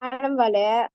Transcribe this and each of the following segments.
Madam boleh.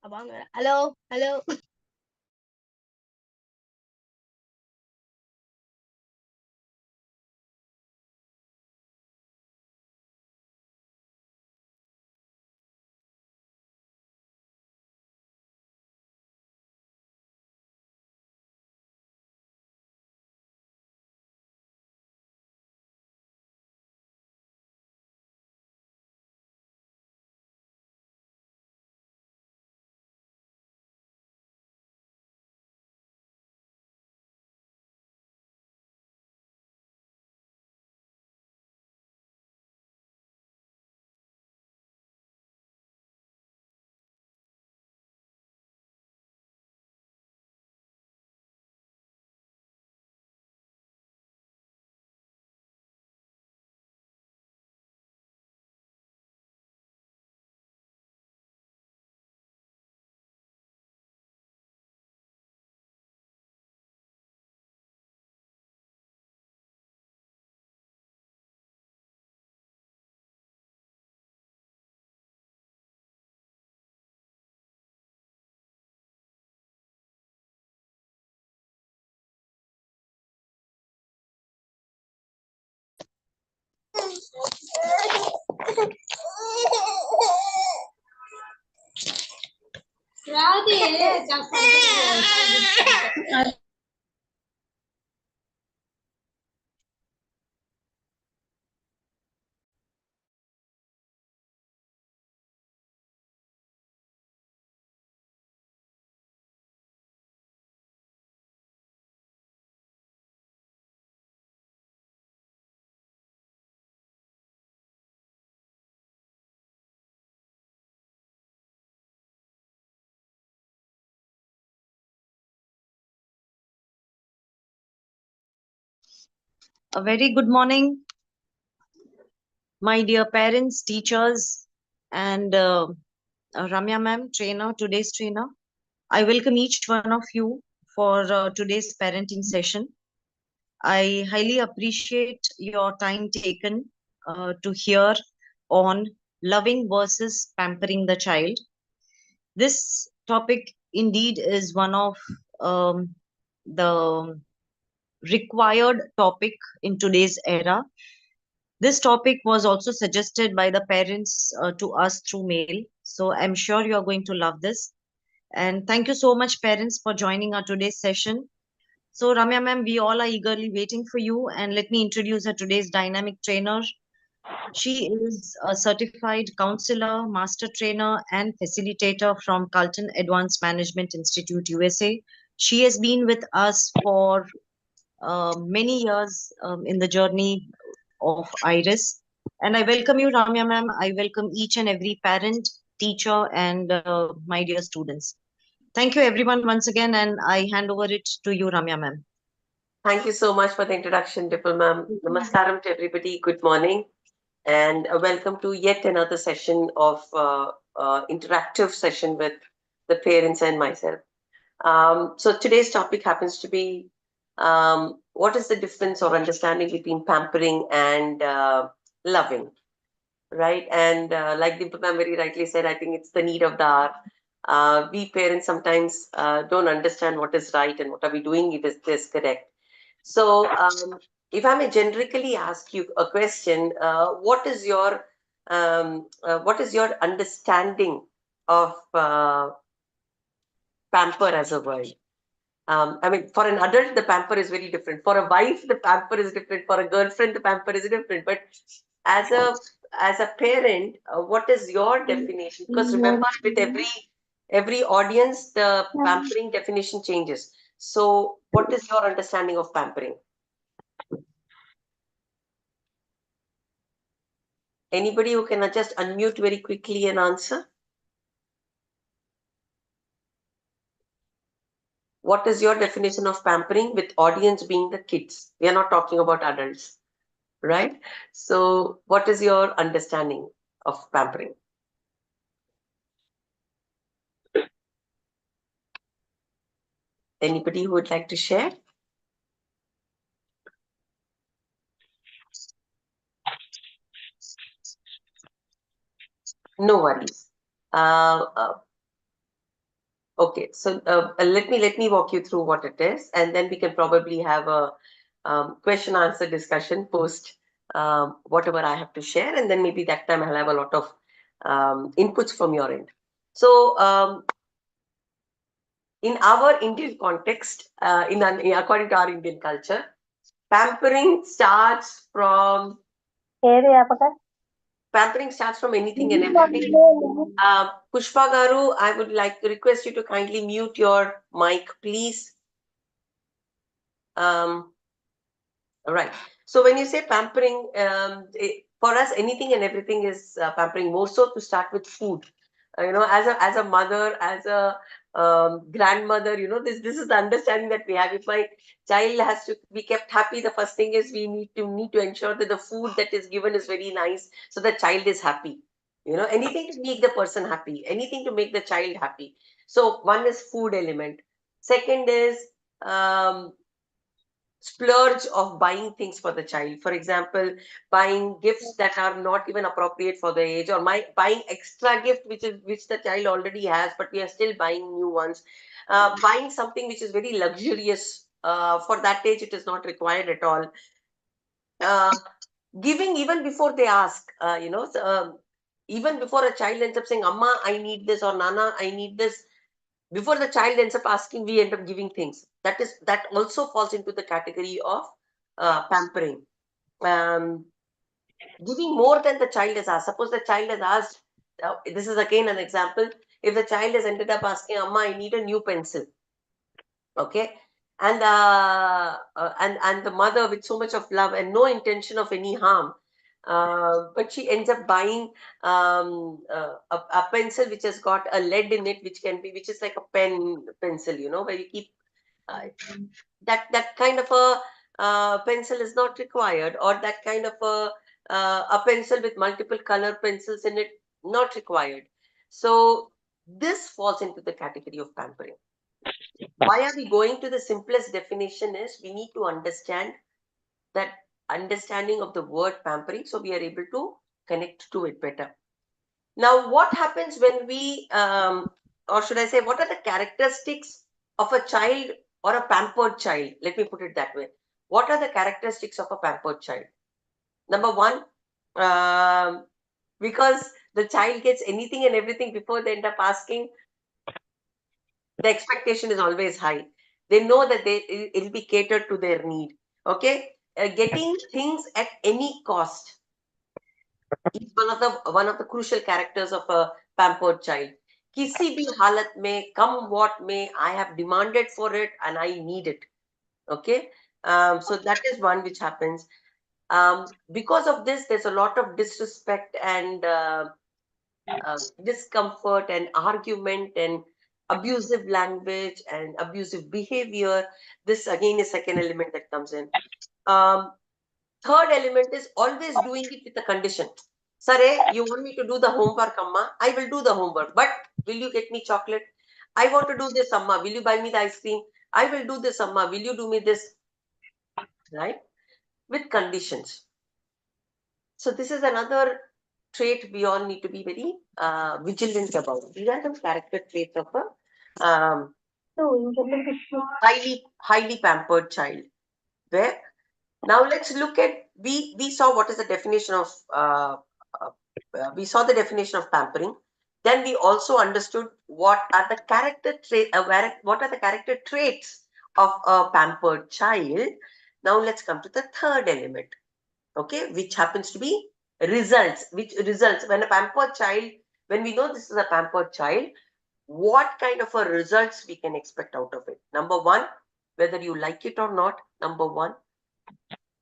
Abang, halo, halo. A very good morning, my dear parents, teachers, and Ramya ma'am, today's trainer. I welcome each one of you for today's parenting session. I highly appreciate your time taken to hear on loving versus pampering the child. This topic indeed is one of the required topic in today's era. This topic was also suggested by the parents to us through mail. So I'm sure you are going to love this. And thank you so much, parents, for joining our today's session. So, Ramya ma'am, we all are eagerly waiting for you. And let me introduce her today's dynamic trainer. She is a certified counselor, master trainer, and facilitator from Carlton Advance Management Institute, USA. She has been with us for many years in the journey of Iris. And I welcome you, Ramya ma'am. I welcome each and every parent, teacher, and my dear students. Thank you, everyone, once again, and I hand over it to you, Ramya ma'am. Thank you so much for the introduction, Dipal ma'am. Namaskaram to everybody. Good morning, and welcome to yet another session of interactive session with the parents and myself. So today's topic happens to be what is the difference or understanding between pampering and loving, right? And like Dipal ma'am very rightly said, I think it's the need of the hour. We parents sometimes don't understand what is right and what are we doing if it is correct. So, if I may generically ask you a question, what is your understanding of pamper as a word? I mean, for an adult, the pamper is very different. For a wife, the pamper is different. For a girlfriend, the pamper is different. But as a parent, what is your definition? Because remember, with every audience, the pampering definition changes. So, what is your understanding of pampering? Anybody who can just unmute very quickly and answer? What is your definition of pampering with audience being the kids? We are not talking about adults, right? So what is your understanding of pampering? Anybody who would like to share? No worries. Okay, so let me walk you through what it is, and then we can probably have a question answer discussion post whatever I have to share, and then maybe that time I'll have a lot of inputs from your end. So in our Indian context, according to our Indian culture, pampering starts from anything and everything. Pushpa Garu, I would like to request you to kindly mute your mic, please. All right. So when you say pampering, for us, anything and everything is pampering. More so to start with food. As a mother, as a grandmother, this is the understanding that we have. If my child has to be kept happy, the first thing is we need to ensure that the food that is given is very nice, so the child is happy. Anything to make the person happy, anything to make the child happy. So one is food element. Second is splurge of buying things for the child. For example, buying gifts that are not even appropriate for the age, or buying extra gift which the child already has, but we are still buying new ones. Buying something which is very luxurious. For that age, it is not required at all. giving even before they ask, even before a child ends up saying, Amma, I need this, or Nana, I need this. Before the child ends up asking, we end up giving things. That also falls into the category of pampering. Giving more than the child has asked. Suppose the child has asked, this is again an example. If the child has ended up asking, Amma, I need a new pencil. Okay. And the mother, with so much of love and no intention of any harm, but she ends up buying a pencil which has got a lead in it, which is like a pencil, where you keep that kind of a pencil is not required, or that kind of a pencil with multiple color pencils in it, not required. So this falls into the category of pampering. Why are we going to the simplest definition is we need to understand that understanding of the word pampering, so we are able to connect to it better. Now, what happens when we, or should I say, what are the characteristics of a child or a pampered child? Let me put it that way. What are the characteristics of a pampered child? Number one, because the child gets anything and everything before they end up asking, the expectation is always high. They know that it'll be catered to their need. Okay, getting things at any cost is one of the crucial characters of a pampered child. Kisi bhi halat mein, come what may, I have demanded for it and I need it. Okay, so that is one which happens. Because of this, there's a lot of disrespect and discomfort and argument and abusive language and abusive behavior. This again is second element that comes in. Third element is always doing it with a condition. Sare, you want me to do the homework, Amma? I will do the homework, but will you get me chocolate? I want to do this, Amma. Will you buy me the ice cream? I will do this, Amma. Will you do me this? Right? With conditions. So this is another trait we all need to be very vigilant about. These are some character traits of a highly pampered child. Where now let's look at we saw what is the definition of we saw the definition of pampering. Then we also understood what are the character what are the character traits of a pampered child. Now let's come to the third element. Okay, which happens to be results. Which results when a pampered child, when we know this is a pampered child, what kind of a results we can expect out of it? Number one, whether you like it or not, number one,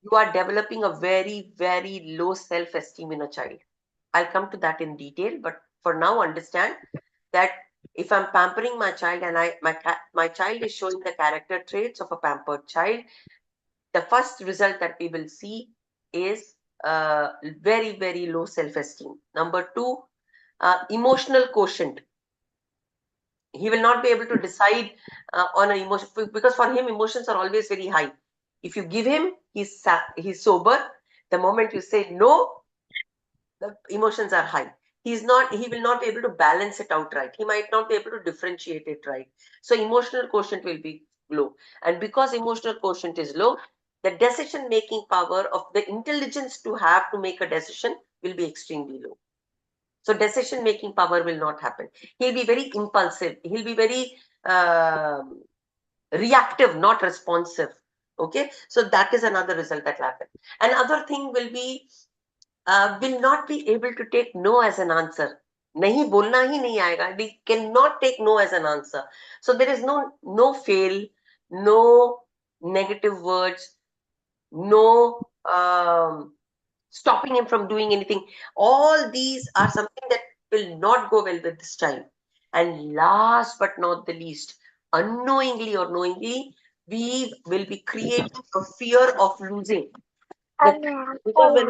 you are developing a very, very low self-esteem in a child. I'll come to that in detail, but for now, understand that if I'm pampering my child and my child is showing the character traits of a pampered child, the first result that we will see is very, very low self-esteem. Number two, emotional quotient. He will not be able to decide on an emotion, because for him emotions are always very high. If you give him, he's sober. The moment you say no, the emotions are high. He will not be able to balance it out right. He might not be able to differentiate it right. So emotional quotient will be low. And because emotional quotient is low, the decision making power of the intelligence to have to make a decision will be extremely low. So decision making power will not happen. He'll be very impulsive. He'll be very reactive, not responsive. Okay, so that is another result that will happen. Another thing will be will not be able to take no as an answer. Nahi bolna hi nahi aayega. We cannot take no as an answer. So there is no fail, no negative words, no stopping him from doing anything. All these are something that will not go well with this child. And last but not the least, unknowingly or knowingly, we will be creating a fear of losing. Because when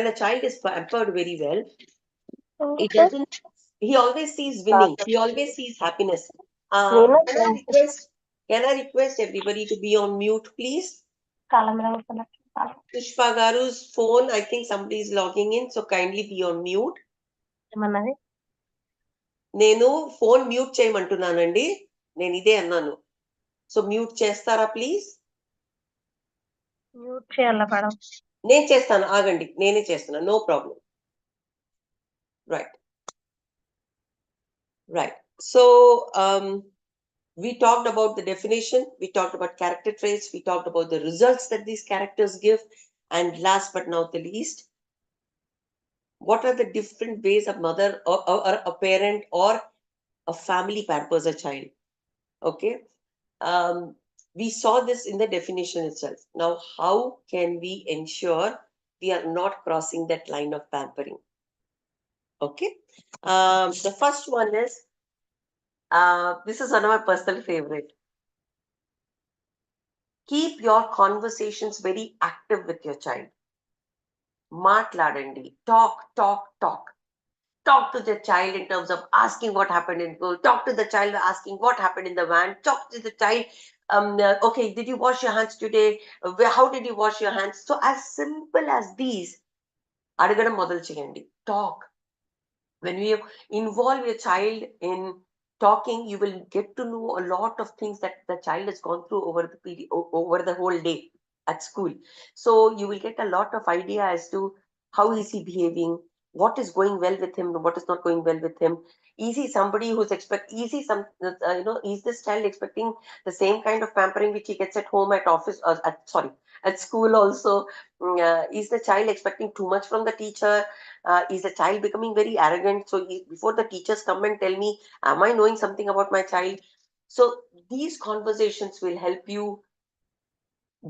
a child is pampered very well, it doesn't. He always sees winning. He always sees happiness. Can I request everybody to be on mute, please? Pushpa Garu's phone, I think somebody is logging in, so kindly be on mute. నేను phone mute చేయమంటున్నానండి. నేను ఇదే అన్నాను. So mute చేస్తారా please? Mute చేయాలా madam? నేను చేస్తాను ఆగండి నేనే చేస్తాను no problem. Right. So we talked about the definition, we talked about character traits, we talked about the results that these characters give, and last but not the least, what are the different ways a mother or a parent or a family pampers a child. Okay. We saw this in the definition itself. Now, how can we ensure we are not crossing that line of pampering? Okay. The first one is, this is one of my personal favorite. Keep your conversations very active with your child. Maatladandi. Talk. Talk to the child in terms of asking what happened in school. Talk to the child asking what happened in the van. Talk to the child. Okay, did you wash your hands today? How did you wash your hands? So as simple as these, అడగడం మొదలు చేయండి. Talk. When we involve your child in talking, you will get to know a lot of things that the child has gone through over the whole day at school. So you will get a lot of idea as to how is he behaving, what is going well with him, what is not going well with him. Is he somebody who's is this child expecting the same kind of pampering which he gets at home, at office, or at school also? Is the child expecting too much from the teacher? Is the child becoming very arrogant? So before the teachers come and tell me, am I knowing something about my child? So these conversations will help you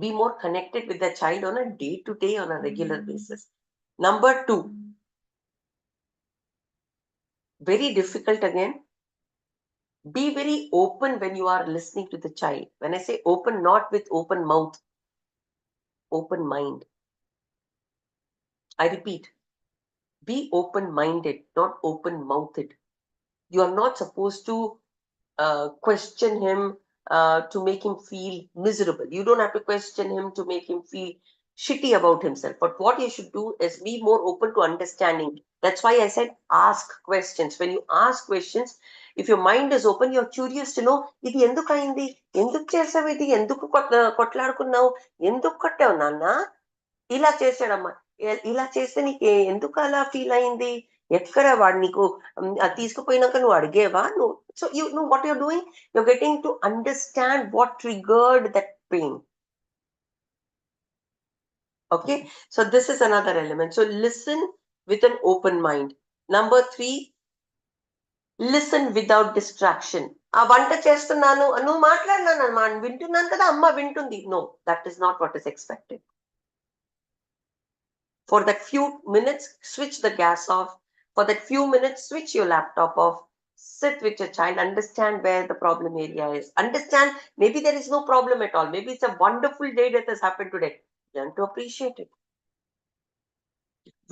be more connected with the child on a day-to-day, on a regular basis. Number 2, very difficult again. Be very open when you are listening to the child. When I say open, not with open mouth, open mind. I repeat, be open-minded, not open-mouthed. You are not supposed to question him to make him feel miserable. You don't have to question him to make him feel shitty about himself. But what you should do is be more open to understanding. That's why I said ask questions. When you ask questions, if your mind is open, you're curious to know, ఇది ఎందుకు అయింది, ఎందుకు చేసావు, ఇది ఎందుకు కొట్లాడుకున్నావు, ఎందుకు కొట్టావు నాన్న, ఇలా చేశాడమ్మా, ఇలా చేస్తే నీకు ఎందుకు అలా ఫీల్ అయింది, ఎక్కడ వాడు నీకు తీసుకుపోయినాక నువ్వు అడిగేవా, నువ్వు so you know what you're doing, you're getting to understand what triggered that pain. Okay, so this is another element. So listen with an open mind. Number 3, listen without distraction. ఆ వంట చేస్తున్నాను, నువ్వు మాట్లాడినాను వింటున్నాను కదా, అమ్మ వింటుంది. No, that is not what is expected. For that few minutes, switch the gas off. For that few minutes, switch your laptop off. Sit with your child, understand where the problem area is. Understand, maybe there is no problem at all. Maybe it's a wonderful day that has happened today. Learn to appreciate it.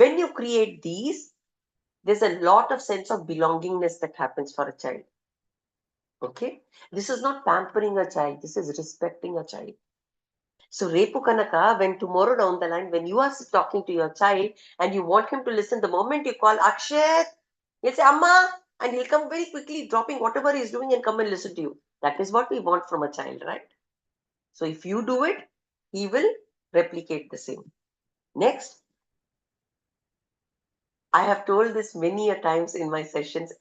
When you create these, there's a lot of sense of belongingness that happens for a child. Okay? This is not pampering a child. This is respecting a child. So repu kanaka, when tomorrow down the line, when you are talking to your child and you want him to listen, the moment you call Akshat, he'll say Amma, and he'll come very quickly, dropping whatever he's doing and come and listen to you. That is what we want from a child, right? So if you do it, he will replicate the same. Next, I have told this many a times in my sessions.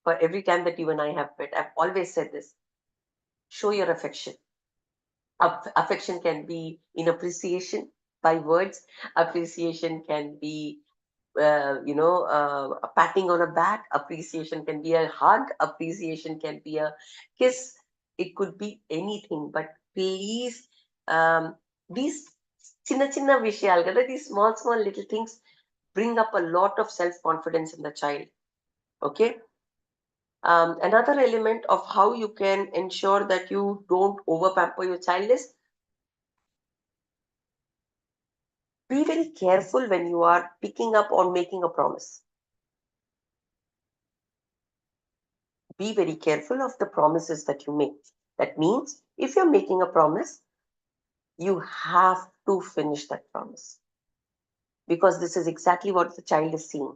For every time that you and I have met, I've always said this: show your affection. Affection can be in appreciation by words. Appreciation can be a patting on a back. Appreciation can be a hug. Appreciation can be a kiss. It could be anything. But please, these chinna vishayalu kada, these small little things bring up a lot of self-confidence in the child. Okay. Another element of how you can ensure that you don't over pamper your child is, be very careful when you are picking up or making a promise. Be very careful of the promises that you make. That means if you're making a promise, you have to finish that promise, because this is exactly what the child is seeing.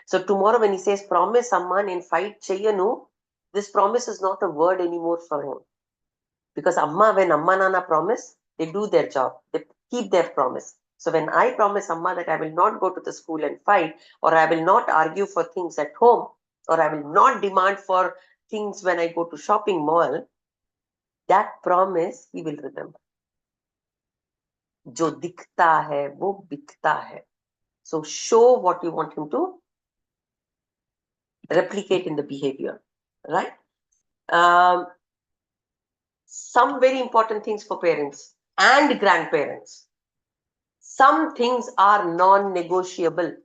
So tomorrow when he says promise amma nen fight cheyanu, this promise is not a word anymore for him, because when amma nana promise, they do their job, they keep their promise. So when I promise Amma that I will not go to the school and fight, or I will not argue for things at home, or I will not demand for things when I go to shopping mall, that promise he will remember. जो दिखता है वो बिकता है. So show what you want him to replicate in the behavior, right? Some very important things for parents and grandparents. Some things are non-negotiable.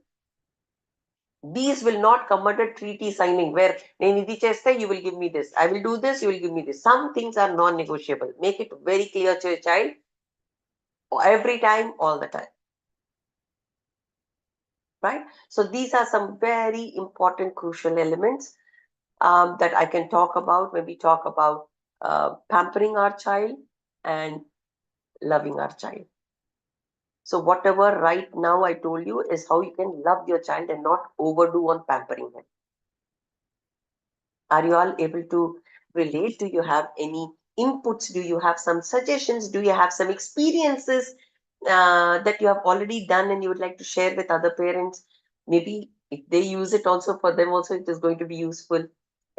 These will not come under treaty signing where you will give me this, I will do this, you will give me this. Some things are non-negotiable. Make it very clear to your child every time, all the time. Right? So these are some very important, crucial elements that I can talk about when we talk about pampering our child and loving our child. So whatever right now I told you is how you can love your child and not overdo on pampering him. Are you all able to relate? Do you have any inputs? Do you have some suggestions? Do you have some experiences that you have already done and you would like to share with other parents? Maybe if they use it also, for them also it is going to be useful.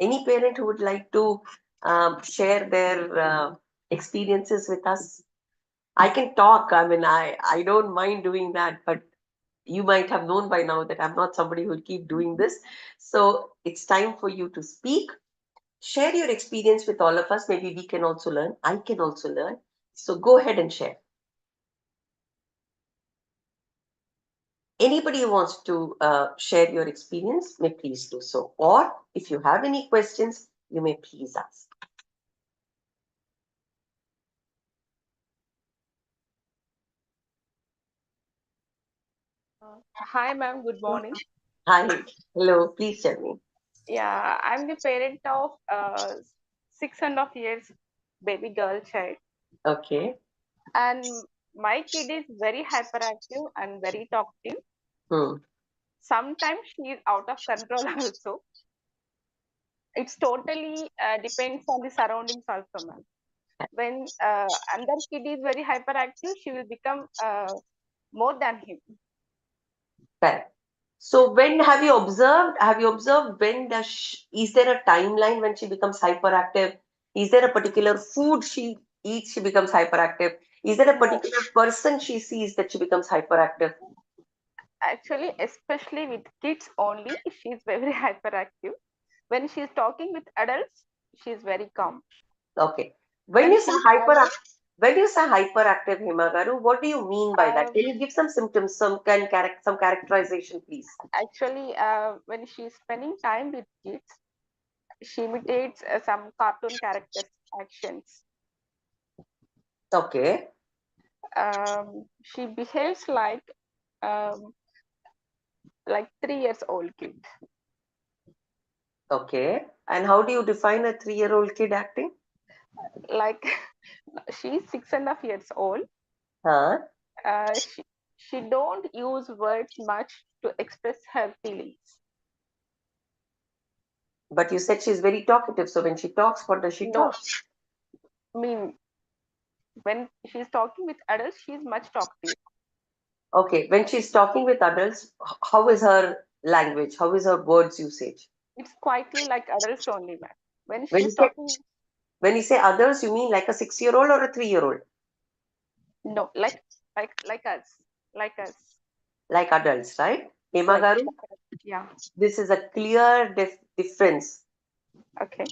Any parent who would like to share their experiences with us? I can talk. I mean, I don't mind doing that, but you might have known by now that I'm not somebody who will keep doing this. So it's time for you to speak. Share your experience with all of us. Maybe we can also learn. I can also learn. So go ahead and share. Anybody who wants to share your experience may please do so. Or if you have any questions, you may please ask. Hi, ma'am. Good morning. Hi. Hello. Please tell me. Yeah, I'm the parent of 6.5 years baby girl child, Okay. and my kid is very hyperactive and very talkative. Hmm. Sometimes she is out of control also. It's totally depends on the surroundings also, ma'am. When another kid is very hyperactive, she will become more than him. Correct. So when have you observed? Have you observed when is there a timeline when she becomes hyperactive? Is there a particular food she eats, she becomes hyperactive? Is there a No. particular person she sees that she becomes hyperactive? Actually, especially with kids only, she is very hyperactive. When she is talking with adults, she is very calm. Okay. When When you say she's hyperactive, Himagaru, what do you mean by that? Can you give some symptoms, some characterization, please? actually when she's spending time with kids, she imitates some cartoon characters actions. Okay. She behaves um, like 3 years old kid. Okay. And how do you define a 3-year-old kid acting? Like she's 6.5 years old. Huh? She don't use words much to express her feelings. But you said she's very talkative. So when she talks, what does she No, talk? I mean, when she's talking with adults, she's much talkative. Okay. When she's talking with adults, how is her language? How is her words usage? It's quietly like adults only, man. When When you she's say, talking, when you say others, you mean like a 6-year-old or a 3-year-old? no, like us, like us, Like adults, right? like Hemagaru, yeah. this is a clear difference. Okay.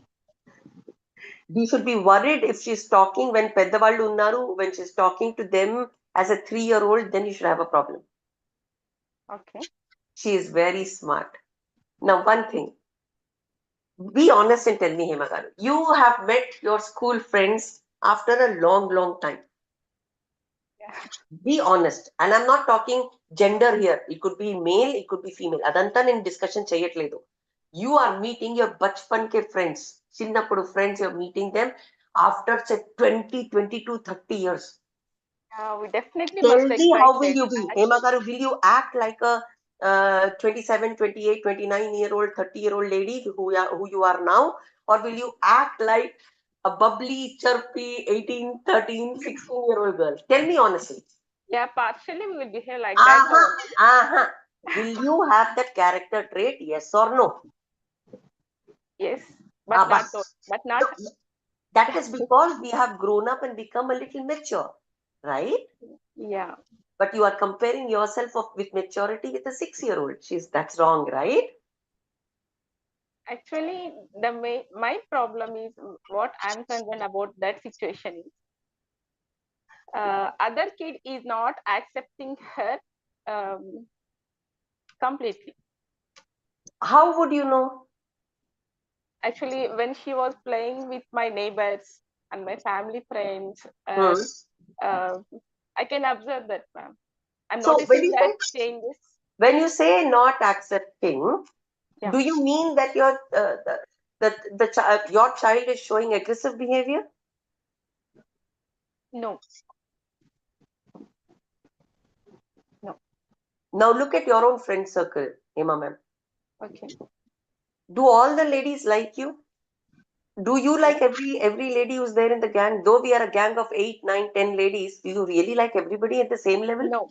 We should be worried if she's talking when Peddavallu unnaru, when she's talking to them as a 3-year-old, then you should have a problem. Okay. She is very smart. Now, one thing, be honest and tell me, Hemagaru, you have met your school friends after a long, long time. Yeah. Be honest. And I'm not talking gender here. It could be male, it could be female. Adantan in discussion chayatledu. You are meeting your bachpan ke friends. Chinnappudu friends, you're meeting them after say 20, 22, 30 years. We definitely Tell must me, how will excited. you be? Hemagaru, will you act like a 27, 28, 29-year-old, 30-year-old lady who you are now? Or will you act like a bubbly, chirpy 18, 13, 16-year-old girl? Tell me honestly. Yeah, partially we will behave like that. Will you have that character trait? Yes or no? Yes, but not all. But not. No, that is because we have grown up and become a little mature, right? Yeah. But you are comparing yourself with maturity with a 6-year-old. That's wrong, right? Actually, my problem is what I'm concerned about that situation is other kid is not accepting her completely. How would you know? Actually, when she was playing with my neighbors and my family friends, Hmm. I can observe that, ma'am. I'm So noticing that changes. when you say not accepting, Yeah. do you mean that your child is showing aggressive behavior? No. No. Now look at your own friend circle, Hema ma'am. Okay. Do all the ladies like you? Do you like every lady who's there in the gang? Though we are a gang of 8, 9, 10 ladies, do you really like everybody at the same level? No.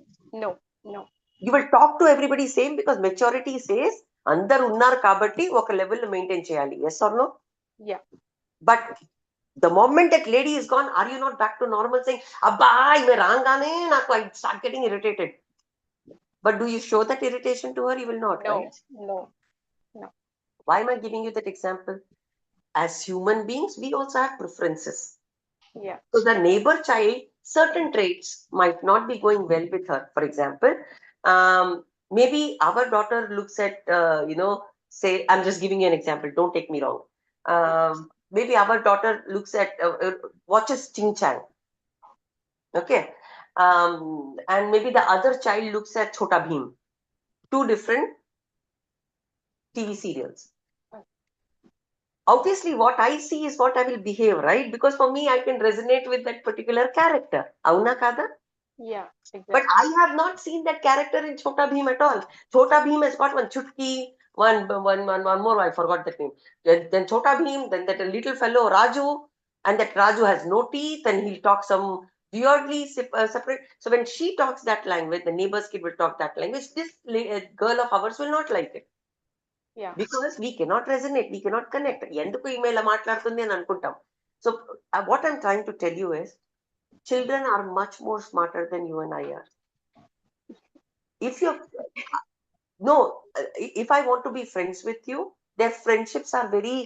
No. No. You will talk to everybody same because maturity says అందరు ఉన్నారు కాబట్టి ఒక level maintain చేయాలి. Yes or no? Yeah. But the moment that lady is gone, are you not back to normal saying, Abba, ime రాగానే నాకు I start getting irritated. But do you show that irritation to her? You will not, No. right? No. No. Why am I giving you that example? As human beings, we also have preferences. Yeah. So the neighbor child, certain traits might not be going well with her. For example, maybe our daughter looks at, say, I'm just giving you an example. Don't take me wrong. Maybe our daughter looks at, watches Ching Chang. Okay. And maybe the other child looks at Chota Bheem. Two different TV serials. Obviously, what I see is what I will behave, right? Because for me, I can resonate with that particular character. Auna kada? Yeah. Exactly. But I have not seen that character in Chota Bheem at all. Chota Bheem has got one chutki, one more, I forgot that name. Then Chota Bheem, then that little fellow Raju, and that Raju has no teeth and he'll talk some weirdly separate. So when she talks that language, the neighbor's kid will talk that language. This girl of ours will not like it. Yeah. Because we cannot resonate, we cannot connect. ఎందుకు ఈమె ఇలా మాట్లాడుతుంది అని అనుకుంటాం. So what I'm trying to tell you is, children are much more smarter than you and I are. If you no, if I want to be friends with you, their friendships are very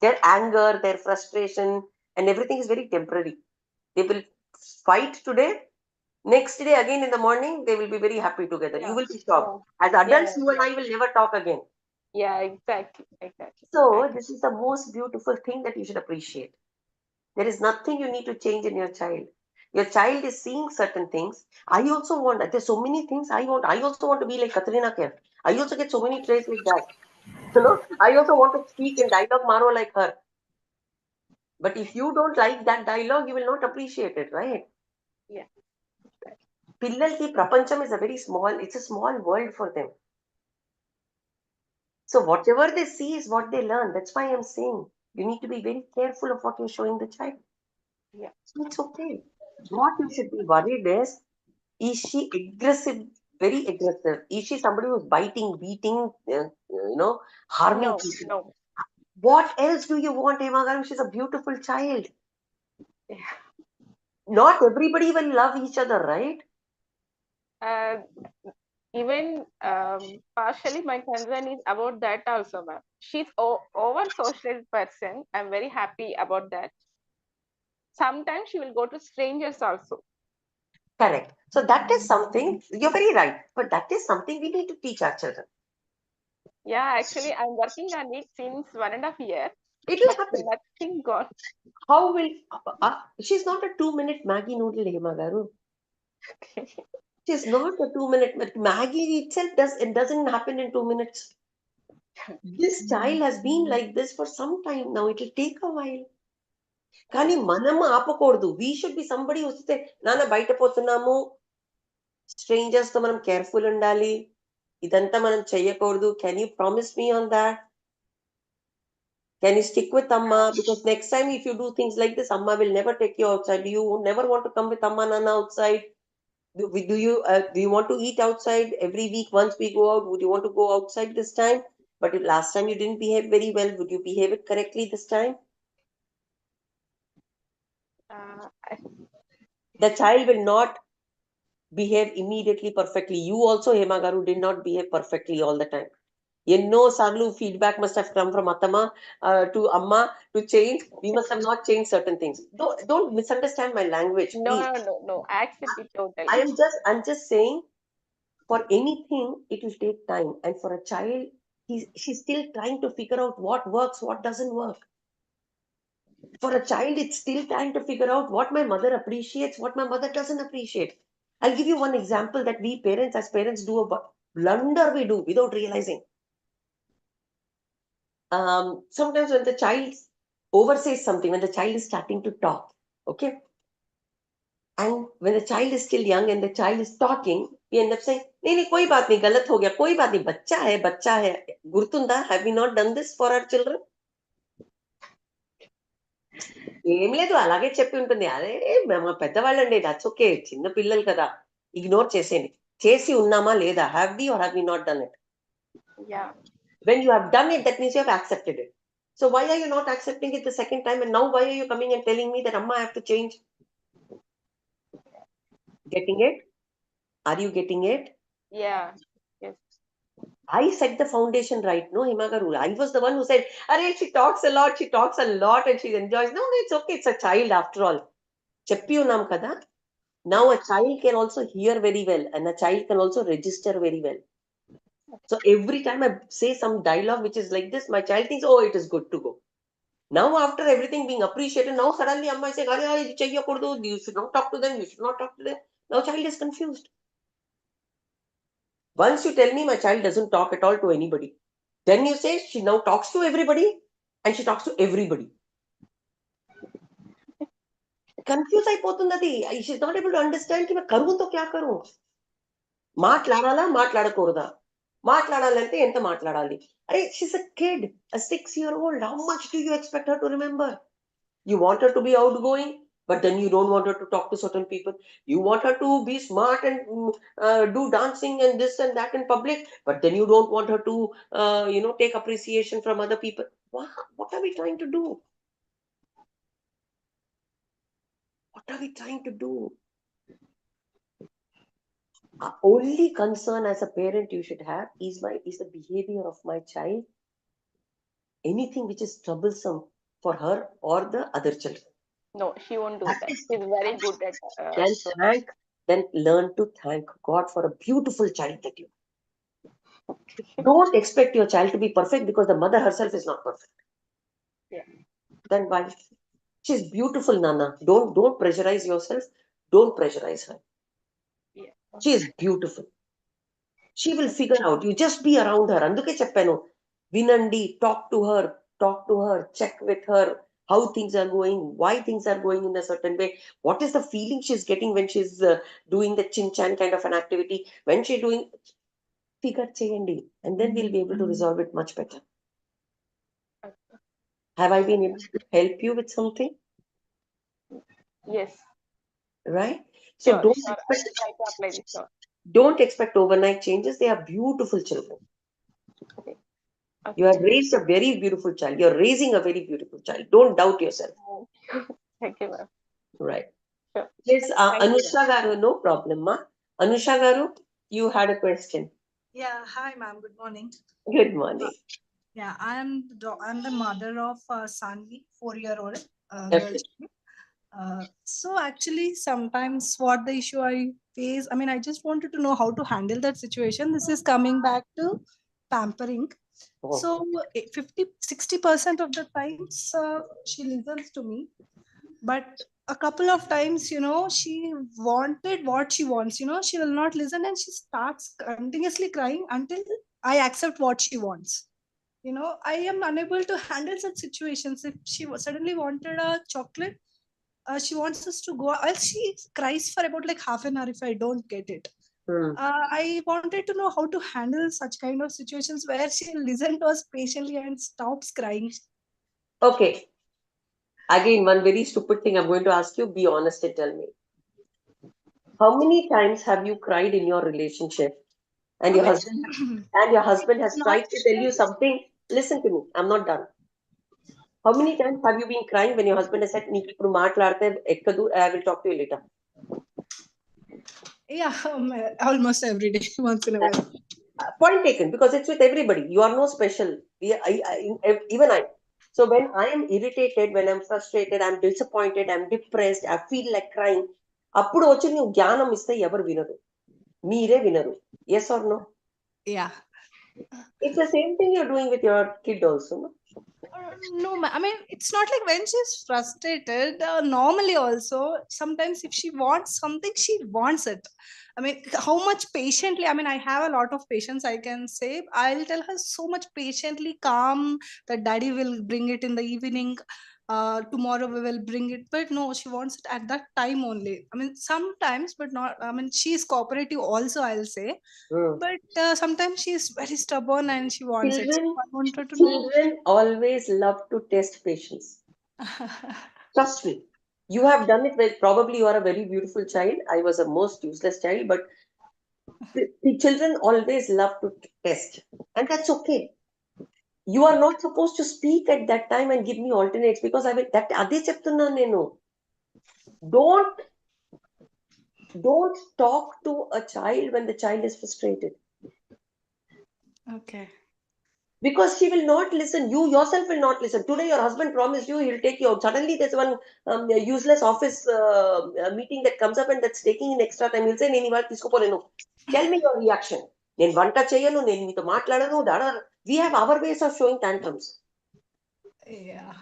their anger, their frustration, and everything is very temporary. They will fight today. Next day, again in the morning, they will be very happy together. Yeah. You will be shocked. Yeah. As adults, Yeah. you and I will never talk again. Yeah. Exactly. Exactly. So this is the most beautiful thing that you should appreciate. There is nothing you need to change in your child. Your child is seeing certain things. I also want, there's so many things I want. I also want to be like Katrina Kaif. I also get so many traits like that. You know, I also want to speak in dialogue Maro like her. But if you don't like that dialogue, you will not appreciate it, right? Yeah. Pillalki prapancham is a very small, it's a small world for them. So whatever they see is what they learn. That's why I'm saying you need to be very careful of what you're showing the child. Yeah. It's okay. What you should be worried is she aggressive, very aggressive? Is she somebody who's biting, beating, harming No. people? No. What else do you want, Emma Garu? She's a beautiful child. Yeah. Not everybody will love each other, right? Even partially my concern is about that also, ma'am. She's over social person. I'm very happy about that. Sometimes she will go to strangers also. Correct. So that is something, you're very right, but that is something we need to teach our children. Yeah, actually I'm working on it since 1.5 years. It will But happen. nothing gone. How will she's not a 2-minute Maggie noodle, Emma Garu. She's not a 2-minute, but Maggie itself doesn't happen in 2 minutes. This child has been like this for some time now. It will take a while. కానీ మనం ఆపకూడదు. We should be somebody who say, నాన్న బయట పోతున్నాము, strangers తో మనం careful ఉండాలి, ఇదంతా మనం చెయ్యకూడదు. Can you promise me on that? Can you stick with Amma? Because next time if you do things like this, Amma will never take you outside. You never want to come with Amma Nana outside. Do you want to eat outside every week? Once we go out, would you want to go outside this time? But if last time you didn't behave very well, would you behave it correctly this time? The child will not behave immediately perfectly. You also, Hema Garu, did not behave perfectly all the time. Saglu feedback must have come from Atama to Amma to change. We must have not changed certain things. Don't misunderstand my language, please. No. I accept it totally. I'm just saying, for anything, it will take time. And for a child, she's still trying to figure out what works, what doesn't work. For a child, it's still trying to figure out what my mother appreciates, what my mother doesn't appreciate. I'll give you one example that we parents, as parents, do a blunder we do without realizing. Sometimes when the child oversays something, when the child is starting to talk, okay? And when the child is still young and the child is talking, we end up saying, "नहीं, कोई बात नहीं, गलत हो गया, कोई बात नहीं, बच्चा है." Gurtunda, have we not done this for our children? ఏం లేదు, అలాగే చెప్పి ఉంటుంది. అదే పెద్దవాళ్ళండి, దట్స్ ఓకే, చిన్న పిల్లలు కదా, ఇగ్నోర్ చేసేయండి. చేసి ఉన్నామా లేదా? Have we or have we not done it? When you have done it, that means you have accepted it. So why are you not accepting it the second time? And now why are you coming and telling me that Amma, I have to change? Getting it? Are you getting it? Yeah. Yes. I set the foundation right, no, Himagaru. I was the one who said, "Arey, she talks a lot, and she enjoys." No, it's okay, it's a child after all. Cheppi unnam kada. Now a child can also hear very well, and a child can also register very well. So every time I say some dialogue which is like this, my child thinks, "Oh, it is good to go." Now after everything being appreciated, now suddenly Amma is saying, "You should not talk to them, you should not talk to them." Now child is confused. Once you tell me my child doesn't talk at all to anybody, then you say she now talks to everybody and she talks to everybody. Confused అయిపోతున్నది. She's not able to understand कि मैं करूं तो क्या करूं. మాట్లాడాలా మాట్లాడకూడదా? మాట్లాడాలంటే ఎంత మాట్లాడాలి? అరే, she's a kid, a 6-year-old. How much do you expect her to remember? You want her to be outgoing, but then you don't want her to talk to certain people. You want her to be smart and do dancing and this and that in public, but then you don't want her to take appreciation from other people. What are we trying to do? What are we trying to do? Our only concern as a parent you should have is the behavior of my child. Anything which is troublesome for her or the other children. No, she won't do that. She's very good at then learn to thank God for a beautiful child that you have. Don't expect your child to be perfect because the mother herself is not perfect. Yeah. Then why? She's beautiful, Nana. Don't pressurize yourself. Don't pressurize her. Yeah. She is beautiful. She will figure out. You just be around her. Anduke cheppanu. Vinandi, talk to her, check with her how things are going, why things are going in a certain way, what is the feeling she's getting when she's doing the chin-chan kind of an activity, when she's doing, figure cheyandi, and then we'll be able to resolve it much better. Have I been able to help you with something? Yes. Right? So sure. I will try to apply this. Sure. Don't expect overnight changes. They are beautiful children. Okay. You have raised a very beautiful child. You're raising a very beautiful child. Don't doubt yourself. Thank you, ma'am. Right. Sure. Yes, Anusha Garu, no problem, ma. Anusha Garu, you had a question. Yeah, hi, ma'am. Good morning. Good morning. Yeah, I'm the mother of Sanvi, 4-year-old girl. So actually, sometimes what the issue I face, I mean, I just wanted to know how to handle that situation. This is coming back to pampering. Oh. So 60% of the times she listens to me, but a couple of times, she wanted what she wants, she will not listen and she starts continuously crying until I accept what she wants. I am unable to handle such situations. If she suddenly wanted a chocolate, she wants us to go, else she cries for about like half an hour if I don't get it. I wanted to know how to handle such kind of situations where she listens to us patiently and stops crying. Okay. Again, one very stupid thing I'm going to ask you. Be honest and tell me. How many times have you cried in your relationship and your husband has Not tried to tell you something? Listen to me, I'm not done. How many times have you been crying when your husband has said, "Neeku ippudu maatladate ekkadu, I will talk to you later." yeah, almost every day, once in a while. Point taken, because it's with everybody. You are no special. Even I. So when I am irritated, when I'm frustrated, I'm disappointed, I'm depressed, I feel like crying. అప్పుడు వచ్చి నువ్వు జ్ఞానం ఇస్తే ఎవరు వినరు, మీరే వినరు. Yes or no? Yeah. It's the same thing you're doing with your kid also, no? No, I mean, it's not like when she's frustrated. Normally, also, sometimes if she wants something, she wants it. I mean, how much patiently? I mean, I have a lot of patience, I can say. I'll tell her so much patiently, calm, that daddy will bring it in the evening. Tomorrow we will bring it. But no, she wants it at that time only. I mean, sometimes, but not. I mean, she's cooperative also, I'll say. Hmm. But sometimes she's very stubborn and she wants it. So Children, I wanted to know. children always love to test patience. Trust me. You have done it well. Probably you are a very beautiful child. I was a most useless child, but the children always love to test. And that's okay. You are not supposed to speak at that time and give me alternates, because I will that అదే చెప్తున్నాను నేను. Don't talk to a child when the child is frustrated, Okay. because she will not listen. You yourself will not listen. Today your husband promised you he'll take you out. Suddenly there's one useless office meeting that comes up and that's taking in extra time. He'll say, నేను ఇవాళ తీసుకోపోలేను. Tell me your reaction. నేను వంట చేయను, నేను మీతో మాట్లాడను. We have our ways of showing tantrums. Yeah.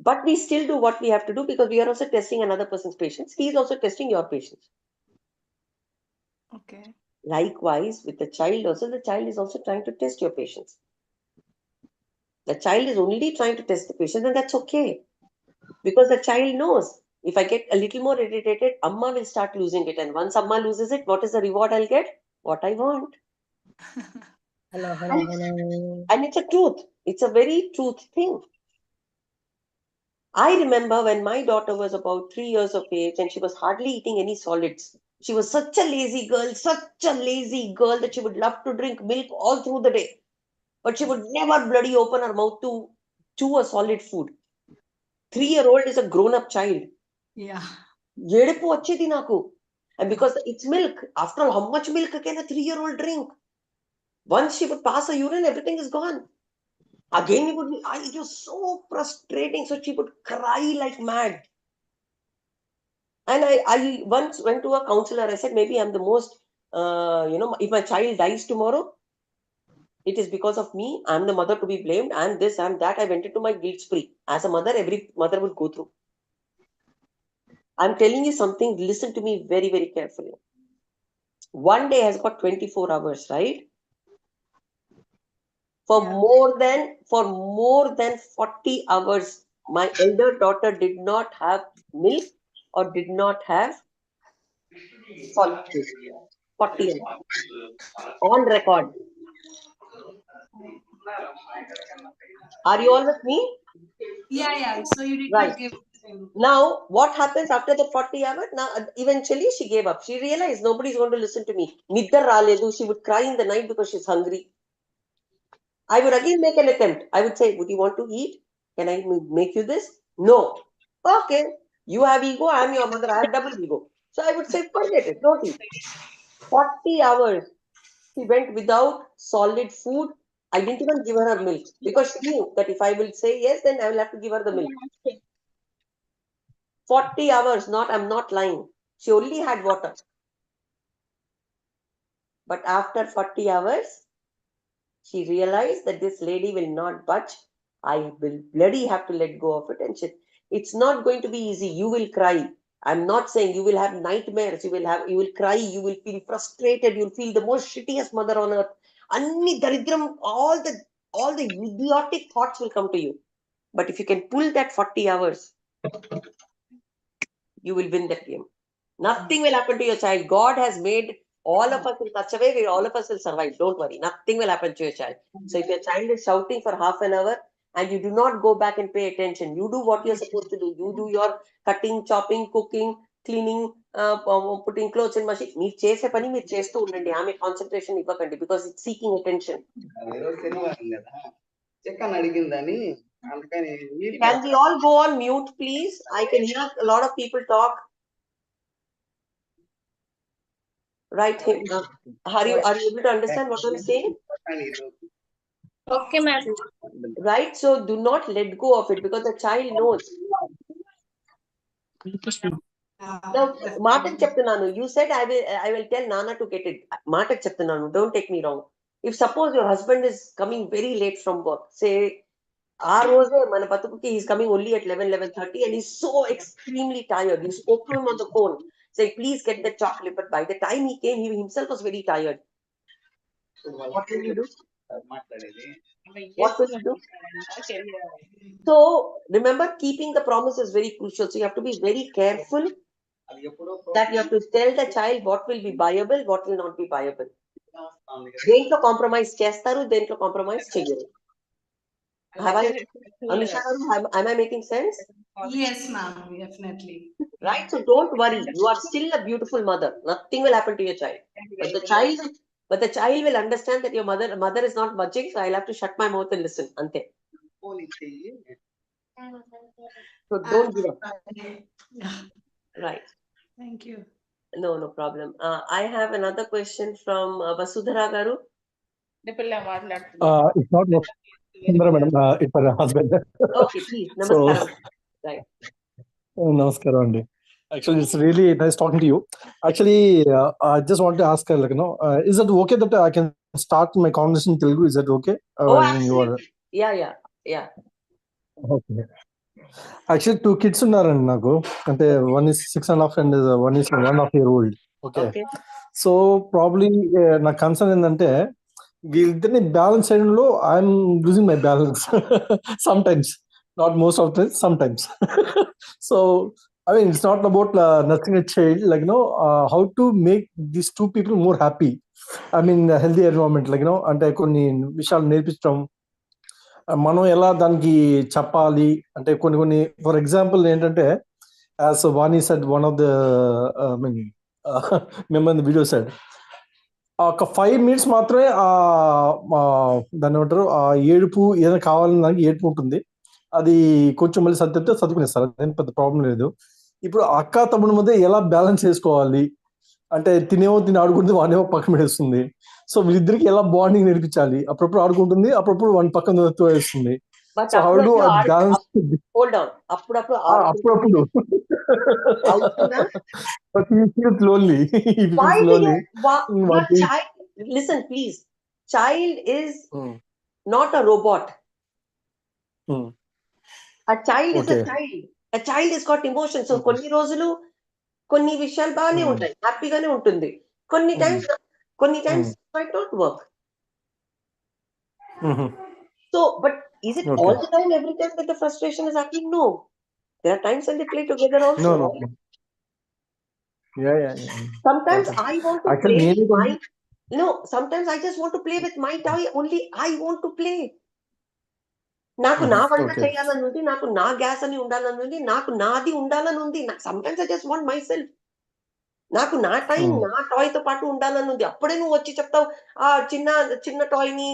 But we still do what we have to do, because we are also testing another person's patience. He is also testing your patience. Okay. Likewise, with the child also, the child is also trying to test your patience. The child is only trying to test the patience, and that's okay. Because the child knows, if I get a little more irritated, Amma will start losing it. And once Amma loses it, what is the reward I'll get? What I want. And it's a truth. It's a very truth thing. I remember when my daughter was about 3 years of age and she was hardly eating any solids. She was such a lazy girl that she would love to drink milk all through the day. But she would never bloody open her mouth to chew a solid food. 3-year-old is a grown-up child. Yeah. ఏడుపు వచ్చేది నాకు. And because it's milk. After all, how much milk can a 3-year-old drink? Once she would pass her urine, everything is gone. Again, it was so frustrating. So she would cry like mad. And I once went to a counselor. I said, maybe I'm the most, if my child dies tomorrow, it is because of me. I'm the mother to be blamed. I'm this, I'm that. I went into my guilt spree. As a mother, every mother will go through. I'm telling you something. Listen to me very, very carefully. One day has got 24 hours, right? For Yeah. more than 40 hours, my elder daughter did not have milk or did not have solid food. 40 hours. On record. Are you all with me? Yeah. So you did Right. not give. Now, what happens after the 40 hours? Now, eventually she gave up. She realized nobody's going to listen to me. Niddar raledu. She would cry in the night because she's hungry. I would again make an attempt. I would say, would you want to eat? Can I make you this? No. Okay. You have ego. I'm your mother. I have double ego. So I would say, forget it. Don't eat. 40 hours. She went without solid food. I didn't even give her milk, because she knew that if I will say yes, then I will have to give her the milk. 40 hours, I'm not lying. She only had water. But after 40 hours, she realized that this lady will not budge. I will bloody have to let go of it. And it's not going to be easy. You will cry. I'm not saying you will have nightmares. You will cry. You will feel frustrated. You'll feel the most shittiest mother on earth. Anni daridram, all the idiotic thoughts will come to you. But if you can pull that 40 hours, you will win that game. Nothing will happen to your child. God has made all of us in such a way where all of us will survive. Don't worry. Nothing will happen to your child. So if your child is shouting for half an hour and you do not go back and pay attention, you do what you're supposed to do. You do your cutting, chopping, cooking, cleaning, putting clothes in machine. మీరు చేసే పని మీరు చేస్తూ ఉండండి. ఆమె concentration ఇవ్వకండి because it's seeking attention. Can we all go on mute, please? I can hear a lot of people talk. Right. Are you able to understand what I'm saying? Okay, ma'am. Right. So do not let go of it because the child knows. Now, Martin చెప్తున్నాను. You said I will tell Nana to get it. Martin చెప్తున్నాను. Don't take me wrong. If suppose your husband is coming very late from work, say ఆ రోజే మన బతుకుకి he's coming only at 11:30 and he's so extremely tired. You spoke to him on the phone, say please get the chocolate, but by the time he came, he himself was very tired. What will you do? What will you do? So remember, keeping the promise is very crucial. So you have to be very careful that you have to tell the child what will be viable, what will not be viable. దేంట్లో compromise చేస్తారు, దేంట్లో compromise చేయరు. Amisha, am I making sense? Yes, ma'am, definitely. Right? So don't worry. You are still a beautiful mother. Nothing will happen to your child. But the child will understand that your mother is not budging, so I'll have to shut my mouth and listen. Ante. So don't give up. Yeah. Right. Thank you. No problem. I have another question from Vasudhara Garu. It's not Sundara, madam. It's her husband. Okay, please. Namaskaram. Right. Namaskaram, Andy. Actually, it's really nice talking to you. Actually, I just want to ask her, is it okay that I can start my conversation in Telugu? Is that okay? Oh, absolutely. Yeah. Okay. Actually, 2 kids ఉన్నారండి నాకు. అంటే one is 6.5 and one is 1.5 year old. Okay. So probably నా concern ఏంటంటే వీళ్ళిద్దరిని balance చేయడంలో I'm losing my balance sometimes, not most of times, sometimes. So I mean, it's not about nurturing a child, how to make these 2 people more happy. I mean, a healthy environment, అంటే కొన్ని విషయాలు నేర్పించడం, మనం ఎలా దానికి చెప్పాలి అంటే కొన్ని ఫర్ ఎగ్జాంపుల్ ఏంటంటే as Vani said, one of the member in the video said, ఒక 5 minutes మాత్రమే దాన్ని ఏమంటారు, ఆ ఏడుపు ఏదైనా కావాలని దానికి ఏడుపు ఉంటుంది. అది కొంచెం మళ్ళీ సర్దితే చదువుకునేస్తారు, అదేం పెద్ద ప్రాబ్లం లేదు. ఇప్పుడు అక్క తమ్ముడి మధ్య ఎలా బ్యాలెన్స్ చేసుకోవాలి అంటే తిని ఆడుకుంటుంది, వాడేమో పక్కన పెట్టేస్తుంది. సో వీళ్ళిద్దరికి ఎలా బాండింగ్ నేర్పించాలి? అప్పుడప్పుడు ఆడుకుంటుంది, అప్పుడప్పుడు వాడిని పక్కన వేస్తుంది. So how do I balance? Hold on. అప్పుడప్పుడు but he feels lonely. Listen, please. Child is not a robot. A child is a child. A child has got emotions. So కొన్ని రోజులు కొన్ని విషయాలు బాగానే ఉంటాయి, హ్యాపీగానే ఉంటుంది. కొన్ని times might not work. So, but is it all the time, every time that the frustration is happening? No. There are times when they play together also. No. Yeah. Sometimes I want to play with my... No, sometimes I just want to play with my toy. Only I want to play. నాకు నా వంట చేయాలని ఉంది, నాకు నా gas అని ఉండాలని ఉంది, నాకు నాది ఉండాలని ఉంది. Sometimes I just want myself. నాకు నా టైం నా టాయ్ తో పాటు ఉండాలని ఉంది. అప్పుడే నువ్వు వచ్చి చెప్తావు ఆ చిన్న టాయ్ ని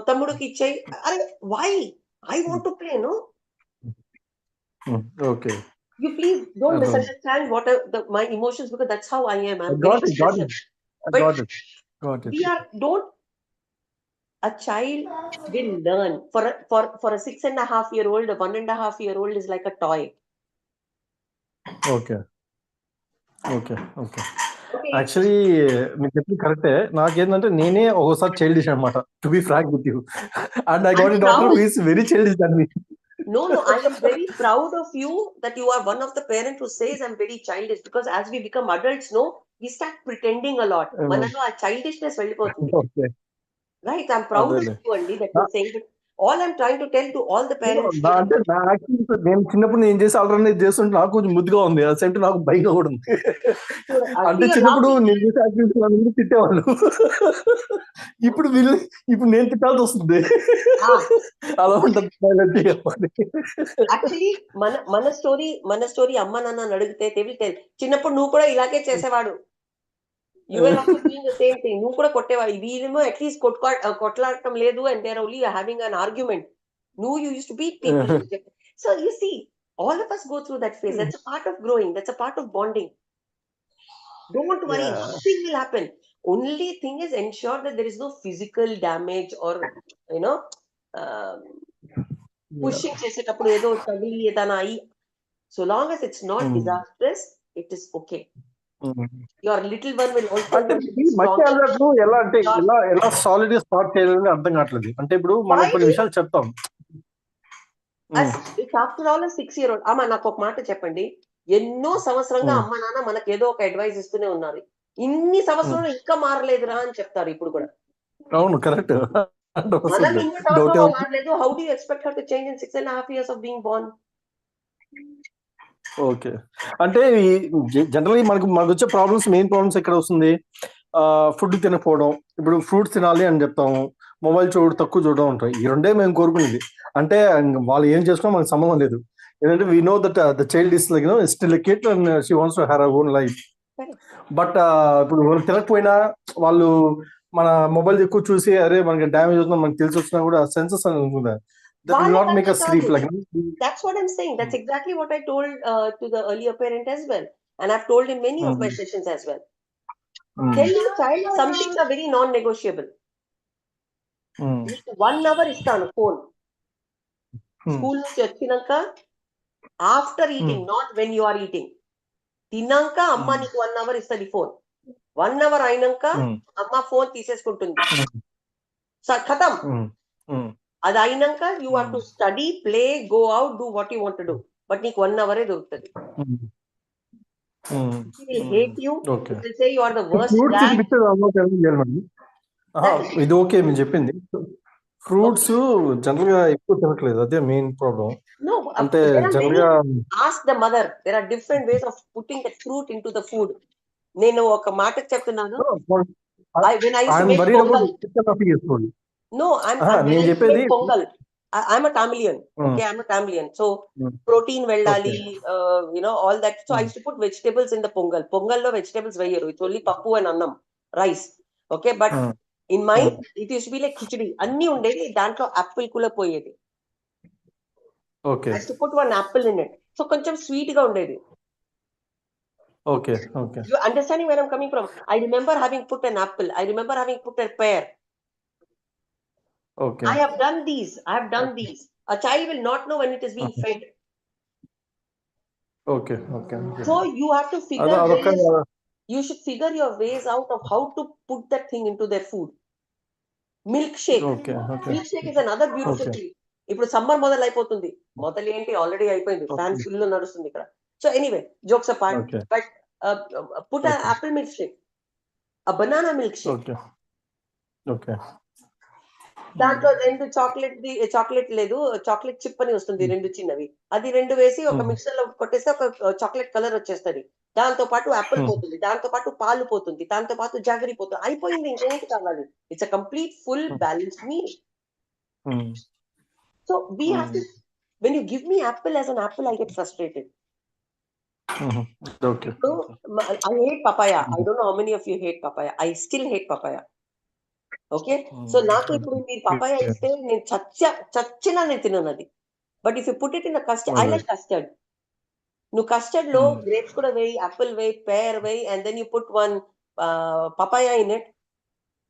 తమ్ముడికి ఇచ్చేయి. అరే why? I want to play, no? Okay. You please don't misunderstand what my emotions, because that's how I am. I'm got it. Got it. A child will learn. For a 6.5-year-old, a 1.5-year-old is like a toy. Okay. Actually మీరు చెప్పింది కరెక్టే. నాకేంటంటే నేనే ఒకసారి childish అనమాట, to be frank with you. And I got a daughter who is very childish than me. No, I am very proud of you that you are one of the parents who says I'm very childish, because as we become adults, we start pretending a lot. Manalo aa childishness vellipotundi. Okay. Right? I'm proud of you, Andy, that you're saying it. All I'm trying to tell to all the parents. అంటే నేను చిన్నప్పుడు నేను చేసి already చేస్తుంటే నాకు కొంచెం ముద్దుగా ఉంది, అసలు నాకు భయంగా కూడా ఉంది. అంటే చిన్నప్పుడు నేను చేసే యాక్టివిటీ తిట్టేవాళ్ళు, ఇప్పుడు నేను తిట్టాల్సి వస్తుంది. అలా ఉంటుంది. యాక్చువల్లీ మన స్టోరీ అమ్మ నాన్న అడిగితే చిన్నప్పుడు నువ్వు కూడా ఇలాగే చేసేవాడు, you were also doing the same thing, నువ్వు కూడా కొట్టేవాడు, వీళ్ళేమో అట్లీస్ట్ కొట్లాడటం లేదు and they are only having an argument, నువ్వు you use to beat people. So you see all of us go through that phase. That's a part of growing, that's a part of bonding. Don't worry, nothing will happen. Only thing is ensure that there is no physical damage or pushing చేసేటప్పుడు ఏదో తగిలి ఏదైనా అయ్యి, so long as it's not disastrous, it is okay. Your little one will also ఎలా అంటే ఎలా solid గా start చేయాలని అర్థం కావట్లేదు. అంటే ఇప్పుడు మనం కొన్ని విషయాలు చెప్తాం. ఆఫ్టర్ ఆల్ 6-year-old అమ్మ నాకు ఒక మాట చెప్పండి, ఎన్నో సంవత్సరంగా అమ్మ నాన్న మనకు ఏదో ఒక అడ్వైస్ ఇస్తూనే ఉన్నారు, ఇన్ని సంవత్సరాలు ఇంకా మారలేదురా అని చెప్తారు ఇప్పుడు కూడా. అవును, కరెక్ట్. మనం ఇన్ని సంవత్సరాలు మారలేదు, how do you expect her to change in 6.5 years of being born? Okay, అంటే జనరల్లీ మనకు వచ్చే ప్రాబ్లమ్స్, మెయిన్ ప్రాబ్లమ్స్ ఎక్కడ వస్తుంది? ఫుడ్ తినకపోవడం, ఇప్పుడు ఫ్రూట్స్ తినాలి అని చెప్తాము, మొబైల్ తక్కువ చూడడం ఉంటాయి. ఈ రెండే మేము కోరుకునేది. అంటే వాళ్ళు ఏం చేసుకున్నా మనకు సంబంధం లేదు. ఎందుకంటే we know that the child is like still kid and she wants to have her own life. But ఇప్పుడు తినకపోయినా వాళ్ళు మన మొబైల్ ఎక్కువ చూసి అరే మనకి డ్యామేజ్ అవుతుందో మనకి తెలిసి వచ్చినా కూడా సెన్సెస్ అని ఉంటుంది. That will not make us sleep. Like that's what I'm saying. That's exactly what I told to the earlier parent as well, and I've told in many of my sessions as well. Tell your child some things are very non-negotiable. 1 hour istanu phone. School nunchi vachinanka, after eating, not when you are eating. Tinanka amma నీకు 1 hour istadi phone. 1 hour అయినంక అమ్మ phone తీసేసుకుంటుంది. So ఖతం. అది అయినాక you have to study, play, go out, do what you want to do. But నీకు 1 hour దొరుకుతుంది. Hate you, say you are the worst dad. ఇది okay మీరు చెప్పింది. ఫ్రూట్స్ జనరల్ గా ఎక్కువ తినట్లేదు, అదే మెయిన్ ప్రాబ్లం. No, అంటే జనరల్ గా ask the mother. There are different ways of putting that fruit into the food. నేను ఒక మాట చెప్తున్నాను. When I used to make pongal. No, when I used to make pongal, I'm a Tamilian. Okay, I'm a Tamilian. So protein veldali, all that. So I used to put vegetables in the pongal. Pongal lo vegetables veyaru. It's only pappu and annam, rice. Okay, but in mine it used to be like khichdi. Anni undedi, dantlo apple kula poyedi. Okay. I used to put 1 apple in it. So koncham sweet ga undedi. Okay. You understanding where I'm coming from? I remember having put an apple. I remember having put a pear. Okay. I have done these. A child will not know when it is being fed. Okay. So you have to figure ways. You should figure your ways out of how to put that thing into their food. Milkshake. Okay. Milkshake is another beautiful thing. ఇప్పుడు summer మొదలైపోతుంది. మొదలేంటి already అయిపోయింది. Fan full నడుస్తుంది ఇక్కడ. So anyway, jokes apart. But put an apple milkshake, a banana milkshake. Okay. దాంట్లో 2 chocolate లేదు, chocolate chip అని వస్తుంది, 2 చిన్నవి, అది 2 వేసి ఒక మిక్సర్ లో కొట్టేస్తే ఒక చాక్లెట్ కలర్ వచ్చేస్తుంది. దాంతో పాటు యాపిల్ పోతుంది, దాంతో పాటు పాలు పోతుంది, దాంతో పాటు జాగరి పోతుంది, అయిపోయింది, ఇంకేంటి కావాలి. It's a complete full balanced meal. So we have to, when you give me apple as an apple, I get frustrated. Okay. So I hate papaya. I don't know how many of you hate papaya. I still hate papaya. Okay, so నాకు ఇప్పుడు మీరు papaya ఇస్తే నేను చచ్చినా నేను తినను అది. But if you put it in custard, I like custard. నువ్వు కస్టర్డ్ లో గ్రేప్స్ కూడా వేయి, యాపిల్ వేయి, పేర్ వేయి, and then you put 1 papaya in it.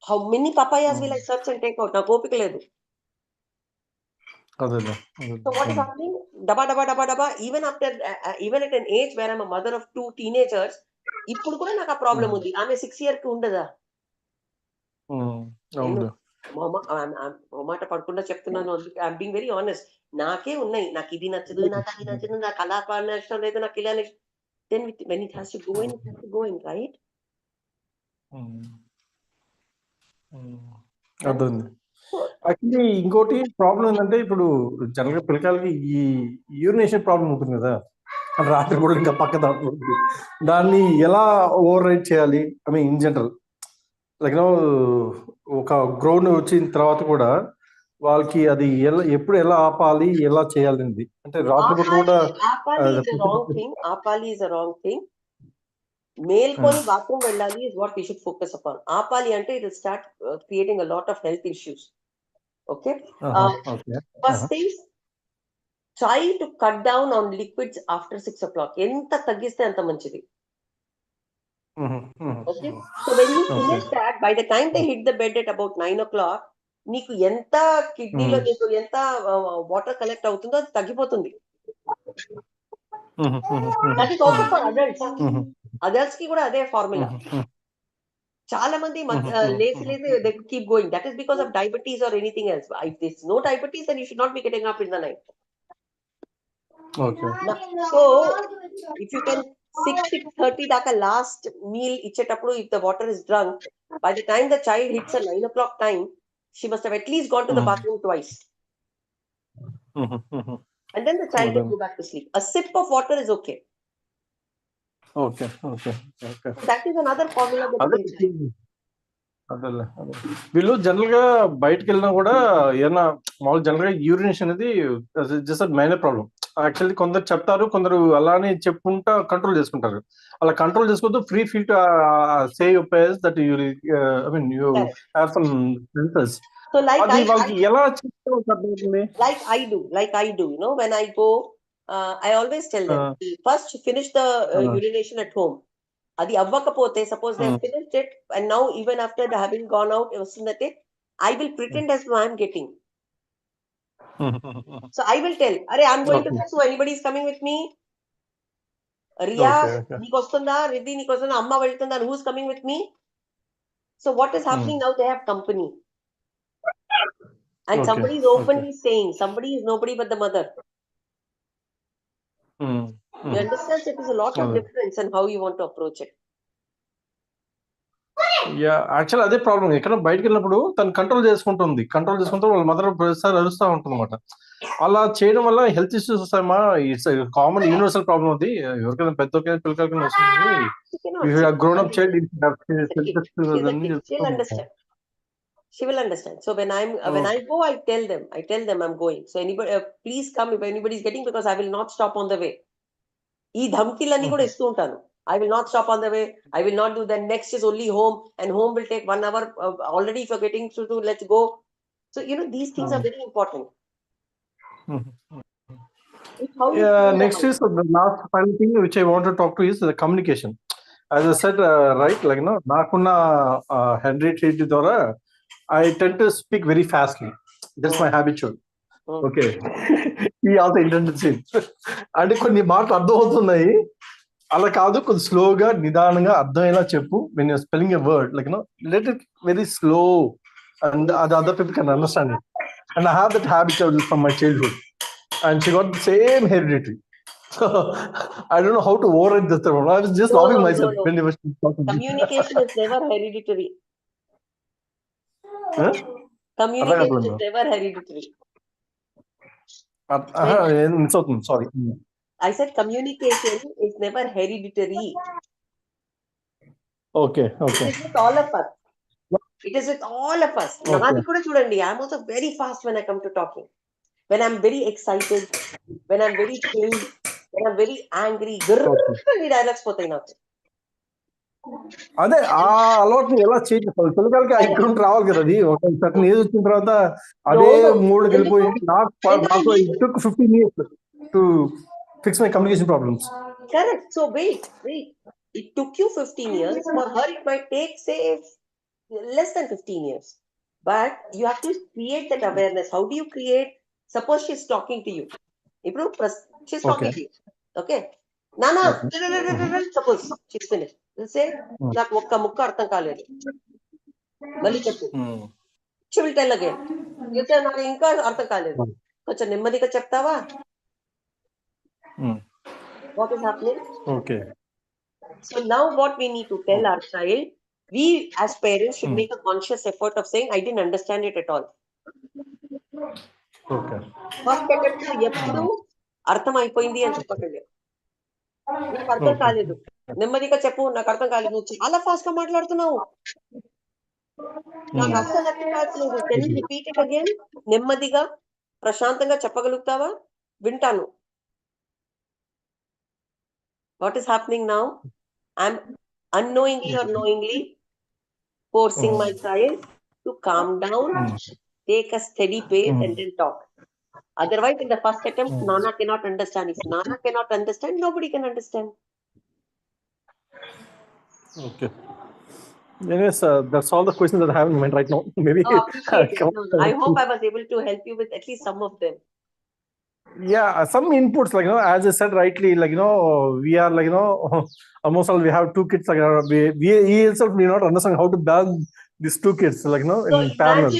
How many papayas will I search and take out? నాకు ఓపిక లేదు. So what is happening? Daba. Even at an age where I'm a mother of 2 teenagers, ఇప్పుడు కూడా నాకు ఆ problem ఉంది. ఆమె 6 year కి ఉండదా? మాట పడకుండా చెప్తున్నాను. I'm being very honest. నాకే ఉన్నాయి, నాకు ఇది నచ్చదు, నాకు అది నచ్చదు, నాకు అలా నచ్చడం లేదు, నాకు ఇలా నచ్చదు. Then when it has to go in, it has to go in, right? Actually ఇంకోటి ప్రాబ్లం ఏంటంటే ఇప్పుడు జనరల్గా పిల్లకాయలకి ఈ యూరినేషన్ ప్రాబ్లం ఉంటుంది కదా, రాత్రి కూడా ఇంకా పక్క దాంట్లో దాన్ని ఎలా ఓవర్ రైడ్ చేయాలి? I mean in general like ఒక గ్రౌండ్ వచ్చిన తర్వాత కూడా వాళ్ళకి అది ఎప్పుడు ఎలా ఆపాలి, ఎలా చేయాలి అనేది. అంటే రాత్రి కూడా ఆపాలి is a wrong thing. మేల్కొని బాత్రూమ్ వెళ్ళాలి is what we should focus upon. ఆపాలి అంటే it will start creating a lot of health issues. Okay. First things, try to cut down on liquids after 6 o'clock. ఎంత తగ్గిస్తే అంత మంచిది. Okay. So when you finish that, by the time they hit the bed at about 9 o'clock, నీకు ఎంత కిడ్నీలో నీకు ఎంత water collect అవుతుందో అది తగ్గిపోతుంది. That is also for adults. Adults కి కూడా అదే ఫార్ములా. చాలా మంది లేసి they keep going. That is because of diabetes or anything else. If there's no diabetes, then you should not be getting up in the night. Okay. So if you can 6:30 దాకా last meal ఇచ్చేటప్పుడు, if the water is drunk, by the time the child hits a 9 o'clock time, she must have at least gone to the bathroom twice. And then the child can go back to sleep. A sip of water is okay. Okay. That is another formula that you can try. వీళ్ళు general గా బయటకు వెళ్ళినా కూడా ఏమన్నా మామూలు general గా urination అనేది just minor problem. Actually కొందరు చెప్తారు, కొందరు అలానే చెప్పుకుంటా కంట్రోల్ చేసుకుంటారు. అలా కంట్రోల్ చేసుకోవద్దు. Free feel to say your parents that you I mean you have some senses. So like I do, you know, when I go, I always tell them, first finish the urination at home. Adi avvakapothe, suppose they have finished it, and now even after having gone out, I will pretend as though I am getting. So I will tell, Are I'm going to go, so anybody is coming with me? Riya, neeku ostunda, Riddhi neeku ostunda, Amma veltunda, who's coming with me? So what is happening now? They have company. And somebody is openly saying, somebody is nobody but the mother. You understand? It is a lot of difference in how you want to approach it. Actual అదే problem. ఎక్కడ బయటకు వెళ్ళినప్పుడు తను control చేసుకుంటూ వాళ్ళ mother ప్రతిసారి అరుస్తూ ఉంటుంది అనమాట. అలా చేయడం వల్ల హెల్త్ ఇష్యూస్ వస్తాయమ్మా. It's common universal problem. అది ఎవరికైనా పెద్దకైనా పిల్లలకైనా వస్తుంది. Grown up child she will understand. So when I go, I tell them I'm going. So anybody, please come if anybody is getting, because I will not stop on the way. Ee dhamkilani kuda istu untanu. I will not stop on the way. I will not do that. Next is only home, and home will take 1 hour. Already if you're getting to let's go. So you know, these things are very important. Next is the last final thing which I want to talk to is the communication. As I said, right, like nakunna hereditary dwara I tend to speak very fastly. That's my habitude. Okay. He also intended to say. అంటే కొన్ని మాటలు అర్థం అవుతున్నాయి, అలా కాదు, కొంచెం స్లోగా నిదానంగా అర్థమయ్యేలా చెప్పు. when you're spelling a word, like let it very slow and other people can understand it. And I have that habit from my childhood, and she got the same hereditary. So I don't know how to override this term. I was just laughing myself when they were talking. Communication is never hereditary. Communication is never hereditary. Sorry. I said communication is never hereditary. Okay. It is with all of us. It is with all of us. Nadi kuda chudandi. I am also very fast when I come to talking. When I am very excited, when I am very chilled, when I am very angry, dialogues potayi నాకు. అదే ఆ అలవాటుని ఎలా చేయాలి? పిల్లలకి ఇక్కడ రావాలి కదా. అది ఒక సర్టన్ ఏజ్ వచ్చిన తర్వాత అదే మూడు వెళ్ళిపోయి నాకు it took 15 years to fix my communication problems. Correct. So wait. It took you 15 years. For her, it might take, say, less than 15 years. But you have to create that awareness. How do you create? Suppose she's talking to you. She's talking to you. Okay. Nana, suppose she's finished. Let's say, నాకు ఒక్క ముక్క అర్థం కాలేదు, మళ్ళీ చెప్పు. She will tell again. నాకు ఇంకా అర్థం కాలేదు, కొంచెం నెమ్మదిగా చెప్తావా? What is happening? Okay. So now what we need to tell our child, we as parents should make a conscious effort of saying, I didn't understand it at all. Okay first attempt లో ఎప్పుడు అర్థం అయిపోయింది అని చెప్పకండి. నాకు అర్థం కాలేదు, నెమ్మదిగా చెప్పు, నాకు అర్థం కాలేదు, నువ్వు చాలా ఫాస్ట్ గా మాట్లాడుతున్నావు, నాకు అస్సలు అర్థం కావట్లేదు, can you repeat it again, నెమ్మదిగా ప్రశాంతంగా చెప్పగలుగుతావా, వింటాను. What is happening now? I'm unknowingly or knowingly forcing my child to calm down, take a steady pace and then talk. Otherwise, in the first attempt, Nana cannot understand. If Nana cannot understand, nobody can understand. Okay. Anyways, that's all the questions that I have in mind right now. Maybe. Oh, appreciate it. No, I hope I was able to help you with at least some of them. Yeah, some inputs, like, as I said rightly, like, we are, like, almost all we have 2 kids, like, he himself may not understand how to balance these 2 kids, like, So in parallel.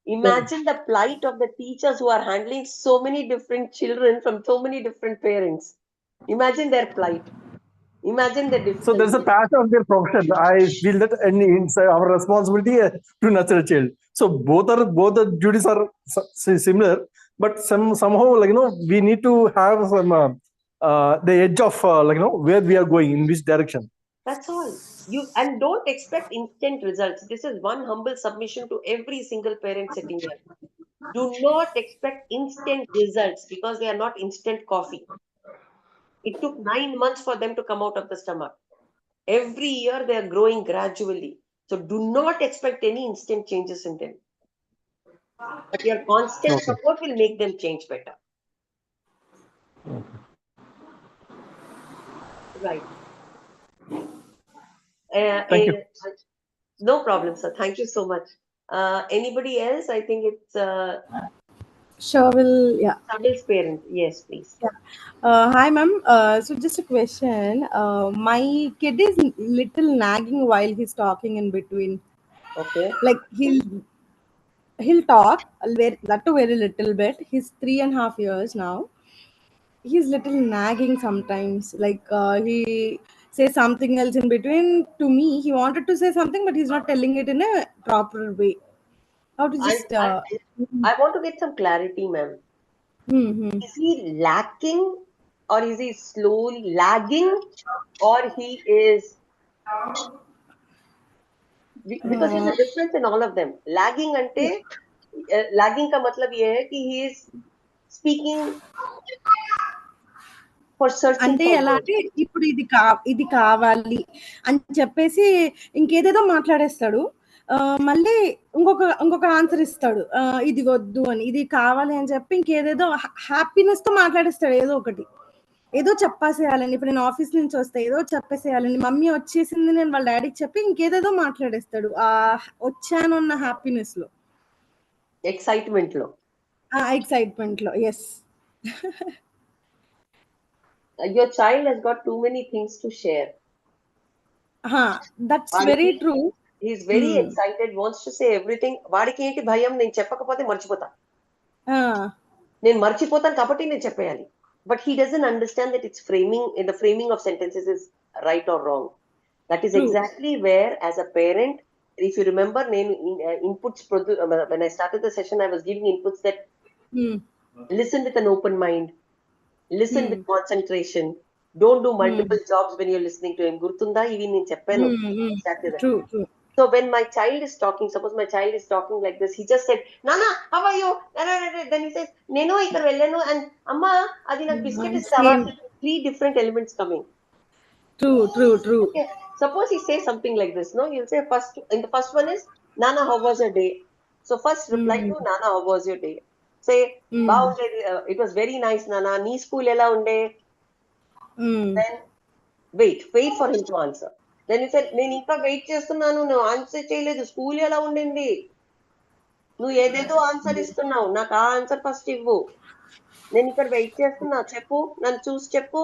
imagine the plight of the teachers who are handling so many different children from so many different parents. Imagine their plight. Imagine the difference. So there's a passion of their profession. I feel that it's our responsibility to nurture a child. So both the duties are similar, but somehow, like, we need to have some the edge of, like, where we are going, in which direction. That's all. And don't expect instant results. This is one humble submission to every single parent sitting here. Do not expect instant results, because they are not instant coffee. It took 9 months for them to come out of the stomach. Every year they are growing gradually. So do not expect any instant changes in them. But your constant support will make them change better. Right. Thank you. No problem, sir. Thank you so much. Anybody else? I think it's Sure, yeah. Sabil's parent. Yes, please. Yeah. Hi, ma'am. So just a question. My kid is little nagging while he's talking in between. Okay. Like he'll talk that too very little bit. He's 3.5 years now. He's little nagging sometimes. Like he says something else in between to me. He wanted to say something, but he's not telling it in a proper way. How to just I want to get some clarity, ma'am. Is he lacking, or is he slowly lagging, or he is, because there's a difference in all of them. Lagging ante lagging ka matlab ye hai ki he is speaking for searching అంటే for ఎలా words. అంటే ఇప్పుడు ఇది కావాలి అని చెప్పేసి ఇంకేదేదో మాట్లాడేస్తాడు. మళ్ళీ ఇంకొక ఆన్సర్ ఇస్తాడు, ఇది వద్దు అని, ఇది కావాలి అని చెప్పి ఇంకేదేదో హ్యాపీనెస్ తో మాట్లాడేస్తాడు. ఏదో ఒకటి ఏదో చెప్పేసేయాలండి. ఇప్పుడు నేను ఆఫీస్ నుంచి వస్తే ఏదో చెప్పేసేయాలండి, మమ్మీ వచ్చేసింది నేను వాళ్ళ డాడీకి చెప్పి ఇంకేదేదో మాట్లాడేస్తాడు. వచ్చాను అన్న హ్యాపీనెస్ లో, ఎక్సైట్మెంట్ లో. Yes. Your child has got too many things to share. That's very true. He's very excited, wants to say everything. వాడికి ఏంటి భయం, నేను చెప్పకపోతే మర్చిపోతా, నేను మర్చిపోతాను కాబట్టి నేను చెప్పేయాలి. But he doesn't understand that it's framing, in the framing of sentences is right or wrong. That is exactly where, as a parent, if you remember, inputs when I started the session, I was giving inputs that listen with an open mind, listen with concentration, don't do multiple jobs when you're listening to him. Gurtunda even nenu cheppanu. True. So when my child is talking, suppose my child is talking like this, he just said, Nana, how are you? Then he says, Neno ikkar vellanu, and Amma adi nak biscuit istava. 3 different elements coming. True. Okay. Suppose he says something like this, no? He'll say the first one is, Nana, how was your day? So first reply to Nana, how was your day? Say, it was very nice, Nana. Nee school ela unde? Then wait for him to answer. Then he said, నేను ఇంకా wait చేస్తున్నాను, నువ్వు answer చేయలేదు, school ఎలా ఉండింది, నువ్వు ఏదేదో answer ఇస్తున్నావు, నాకు ఆ ఆన్సర్ ఫస్ట్ ఇవ్వు, నేను ఇక్కడ వెయిట్ చేస్తున్నా, చెప్పు, నన్ను చూసి చెప్పు.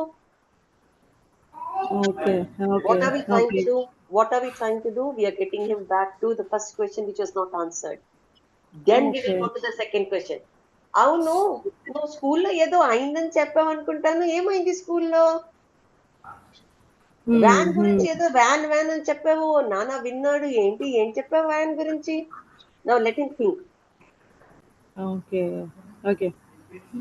What are we trying to do? We are getting him back to the first question which was not answered. Then we will go to the second question. అవును, నువ్వు స్కూల్లో ఏదో అయిందని చెప్పావు అనుకుంటాను, ఏమైంది స్కూల్లో? వ్యాన్ గురించి ఏదో వ్యాన్ అని చెప్పావు, నాన్న విన్నాడు, ఏం చెప్పావు వ్యాన్ గురించి? Now let him think. Okay,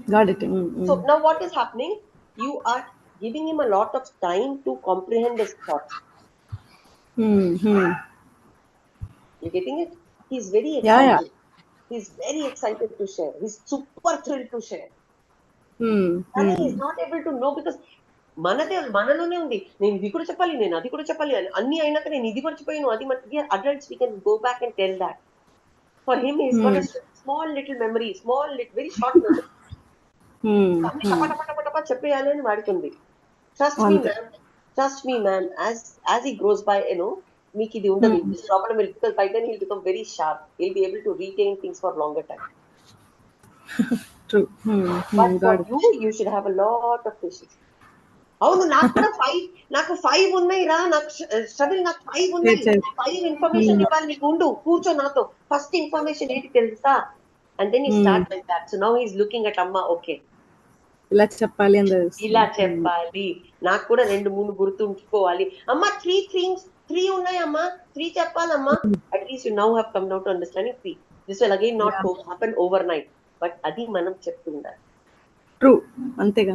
got it. So now what is happening? You are giving him a lot of time to comprehend his thoughts. Hmm. You getting it? He's very Yeah. excited. He's very excited to share. He's super thrilled to share. కానీ he's not able to know because మనలోనే ఉంది నేను ఇది కూడా చెప్పాలి నేను అది కూడా చెప్పాలి అని అన్ని అయినాక నేను ఇది మర్చిపోయాను అది adults we can go back and tell that. For him he's got a small little memory, very short memory. అన్ని టపా చెప్పేయాలి అని వాడికి ఉంది. Trust me ma'am, as he grows by, మీకు ఇది ఉండదు. This problem will, because by then he'll become very sharp. He'll be able to retain things for longer time. True. But for you should have a lot of patience. అవును నాకు కూడా 5 ఉన్నాయి రా, నాకు struggle, నాకు 5 ఉన్నాయి, 5 ఇన్ఫర్మేషన్ ఇవ్వాలి నీకు, ఉండు కూర్చో నాతో, ఫస్ట్ ఇన్ఫర్మేషన్ ఏంటి తెలుసా, and then he start like that. So now he's looking at amma, okay, ఇలా చెప్పాలి ఇలా చెప్పాలి, నాకు కూడా 2-3 గుర్తుంచుకోవాలి అమ్మా, 3 ఉన్నాయి అమ్మా, 3 చెప్పాలమ్మా. At least you now have come down to understanding 3. This will again not happen overnight, but అది మనం చెప్తుండాలి. ట్రూ, అంతేగా.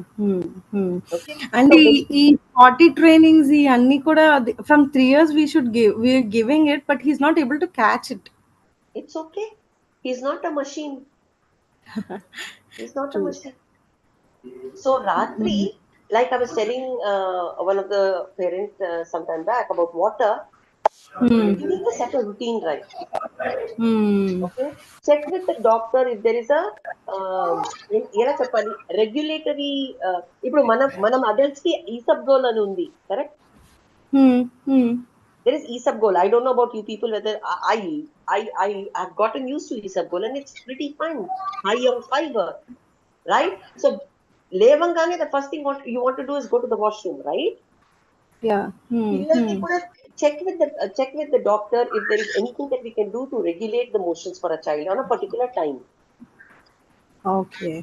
అండ్ ఈ 40 ట్రైనింగ్స్ ఈ అన్ని కూడా from 3 years we're giving it, but he's not able to catch it. It's okay, he's not a machine. He's not a machine. So Ratri, like I was telling one of the parents sometime back about water, you need to set a routine, right? Okay, check with the doctor if there is a ఎలా చెప్పాలి, regulatory. ఇప్పుడు మనం adults కి ఈసబ్గోల్ అని ఉంది, correct? There is ESABGOL. I don't know about you people whether I've gotten used to ESABGOL and it's pretty fine, high on fiber, right? So లేవంగానే the first thing you want to do is go to the washroom, right? Yeah. పిల్లలకి కూడా check with the doctor if there is anything that we can do to regulate the motions for a child on a particular time. Okay,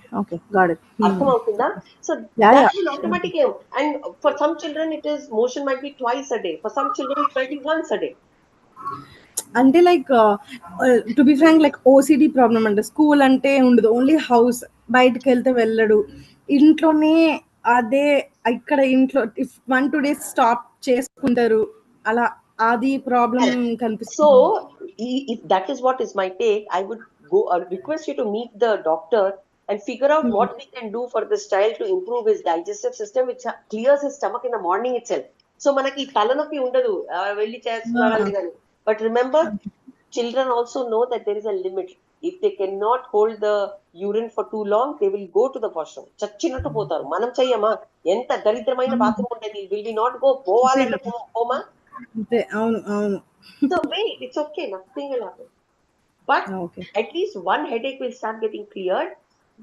got it. అర్థమవుతుందా? So that will automatically, and for some children it is motion might be twice a day, for some children it might be once a day. అంటే like to be frank, like OCD problem అంటే school అంటే ఉండదు, only house, బయటకు వెళ్తే వెళ్ళడు, ఇంట్లోనే అదే, ఇక్కడ ఇంట్లో ఇఫ్ 1-2 days స్టాప్ చేసుకుంటారు, అలా అది ప్రాబ్లం కనిపిస్తుంది. So if that is what is my take, I would request you to meet the doctor and figure out what we can do for this child to improve his digestive system, which clears his stomach in the morning itself. So మనకి తలనొప్పి ఉండదు వెళ్ళి చేస్తున్నారని కానీ. But remember, children also know that there is a limit. If they cannot hold the urine for too long, they will go to the washroom. చచ్చినట్టు పోతారు. మనం చెయ్యమా? ఎంత దరిద్రమైన బాత్రూమ్ ఉండేది, will we not go? పోవాలంటే పోమా? అవును. So wait, it's okay, nothing will happen. But at least one headache will start getting cleared,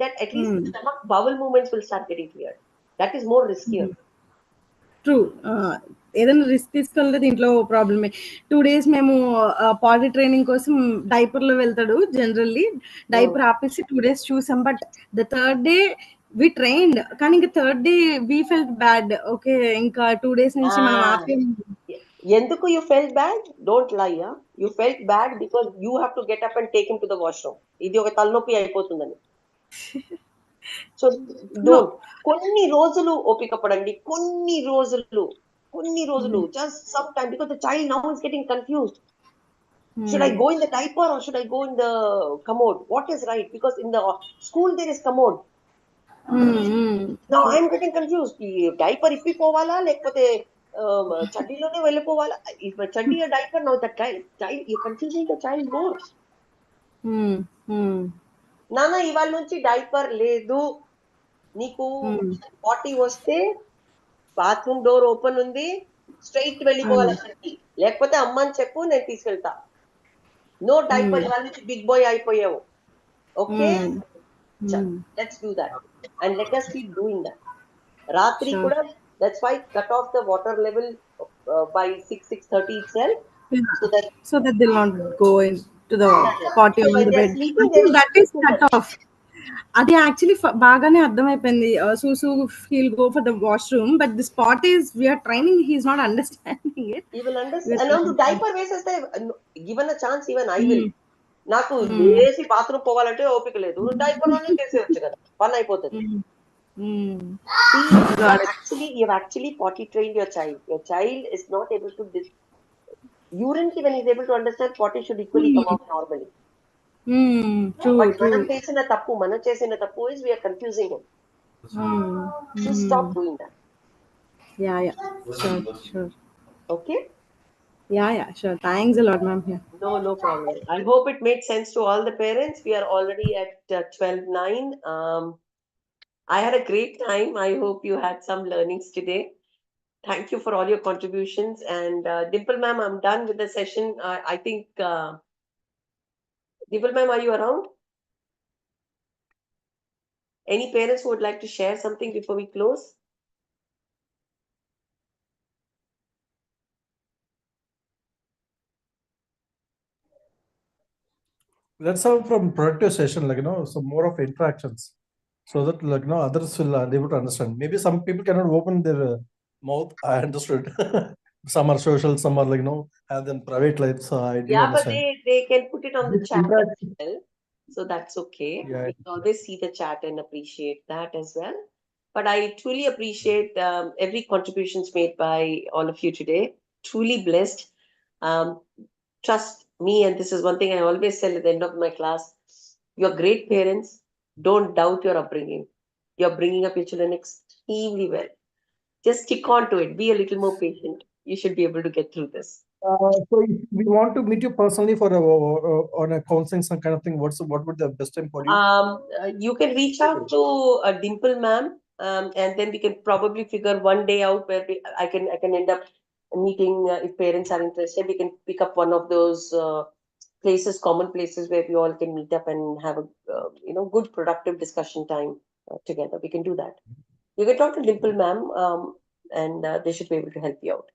that at least the stomach bowel movements will start getting cleared. That is more riskier. True. ఏదైనా risk తీసుకోలేదు ఇంట్లో ప్రాబ్లమే. 2 days మేము పాటి training కోసం డైపర్లో వెళ్తాడు, generally diaper ఆపేసి 2 days చూసాం. But the third day we trained, కానీ ఇంకా third day we felt bad. Okay, ఇంకా 2 days నుంచి మనం ఆపే. ఎందుకు you felt bad? Don't lie. You felt bad because you have to get up and take him to the washroom. ఇది ఒక తలనొప్పి అయిపోతుందని. So don't. కొన్ని రోజులు ఓపిక పడండి, కొన్ని రోజులు just some time, because the child now is getting confused. Should I go in the diaper or should I go in the commode? What is right? Because in the school there is commode. Now I am getting confused. Diaper ippi povala lekapothe చడ్డీలోనే వెళ్ళిపోవాలా? If a chaddi a diaper, now the child you're confusing the child more. నాన్న ఇవాళ నుంచి diaper లేదు, నీకు 40 వస్తే bathroom door open ఉంది, straight వెళ్ళిపోవాలి అక్కడికి, లేకపోతే అమ్మని చెప్పు నేను తీసుకెళ్తా. నో డైపర్, ఇవాళ నుంచి బిగ్ బాయ్ అయిపోయావు. Okay, let's do that and let us keep doing that. రాత్రి కూడా, that's why cut off the water level by 6:30 itself, so that they'll not go into the potty on the bed. That is cut off. అది actually బాగానే అర్థమైపోయింది. సూసు he'll go for the washroom, but this part is we are training, he is not understanding it. He will understand. And on the diaper వేసేస్తే given a chance, even I will. నాకు లేసి bathroom పోవాలంటే ఓపిక లేదు, diaper లోనే చేసేయచ్చు కదా, పని అయిపోతుంది. You've actually potty trained your child. Your child is not able to urine when he's able to understand, potty should equally come out normally. But మనం చేసిన తప్పు is we are confusing him. So stop doing that. Yeah. Sure. Okay? Yeah, sure. Thanks a lot, ma'am. Yeah. No problem. I hope it made sense to all the parents. We are already at 12:09. I had a great time. I hope you had some learnings today. Thank you for all your contributions. And Dimple ma'am, I'm done with the session. I think, Dimple ma'am, are you around? Any parents who would like to share something before we close? Let's have from productive session, like, some more of interactions, so that, like, others will be able to understand. Maybe some people cannot open their mouth. I understood. Some are social, some are, like, have them private lives. I do understand. But they can put it on the This chat as interaction- well. So that's okay. Yeah. We can always see the chat and appreciate that as well. But I truly appreciate every contributions made by all of you today. Truly blessed. Trust me, and this is one thing I always tell at the end of my class. You're great parents. Don't doubt your upbringing. You're bringing up your children extremely well. Just stick on to it. Be a little more patient. You should be able to get through this. So if we want to meet you personally for on a counseling, some kind of thing, what would the best time for you? You can reach out to Dimple ma'am, and then we can probably figure one day out where I can end up meeting, if parents are interested. We can pick up one of those places, common places where we all can meet up and have a good productive discussion time together. We can do that. You can talk to Dimple ma'am, and they should be able to help you out.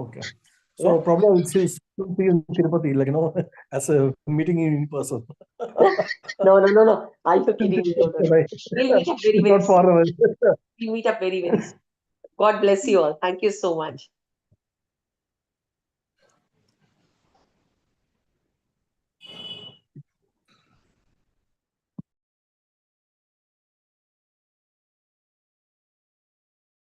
Okay. So probably I will see you in Tirupati, like, as a meeting in person. No. Are you kidding me? No. We'll meet up very, very Not far away. We'll meet up very, very soon. God bless you all. Thank you so much.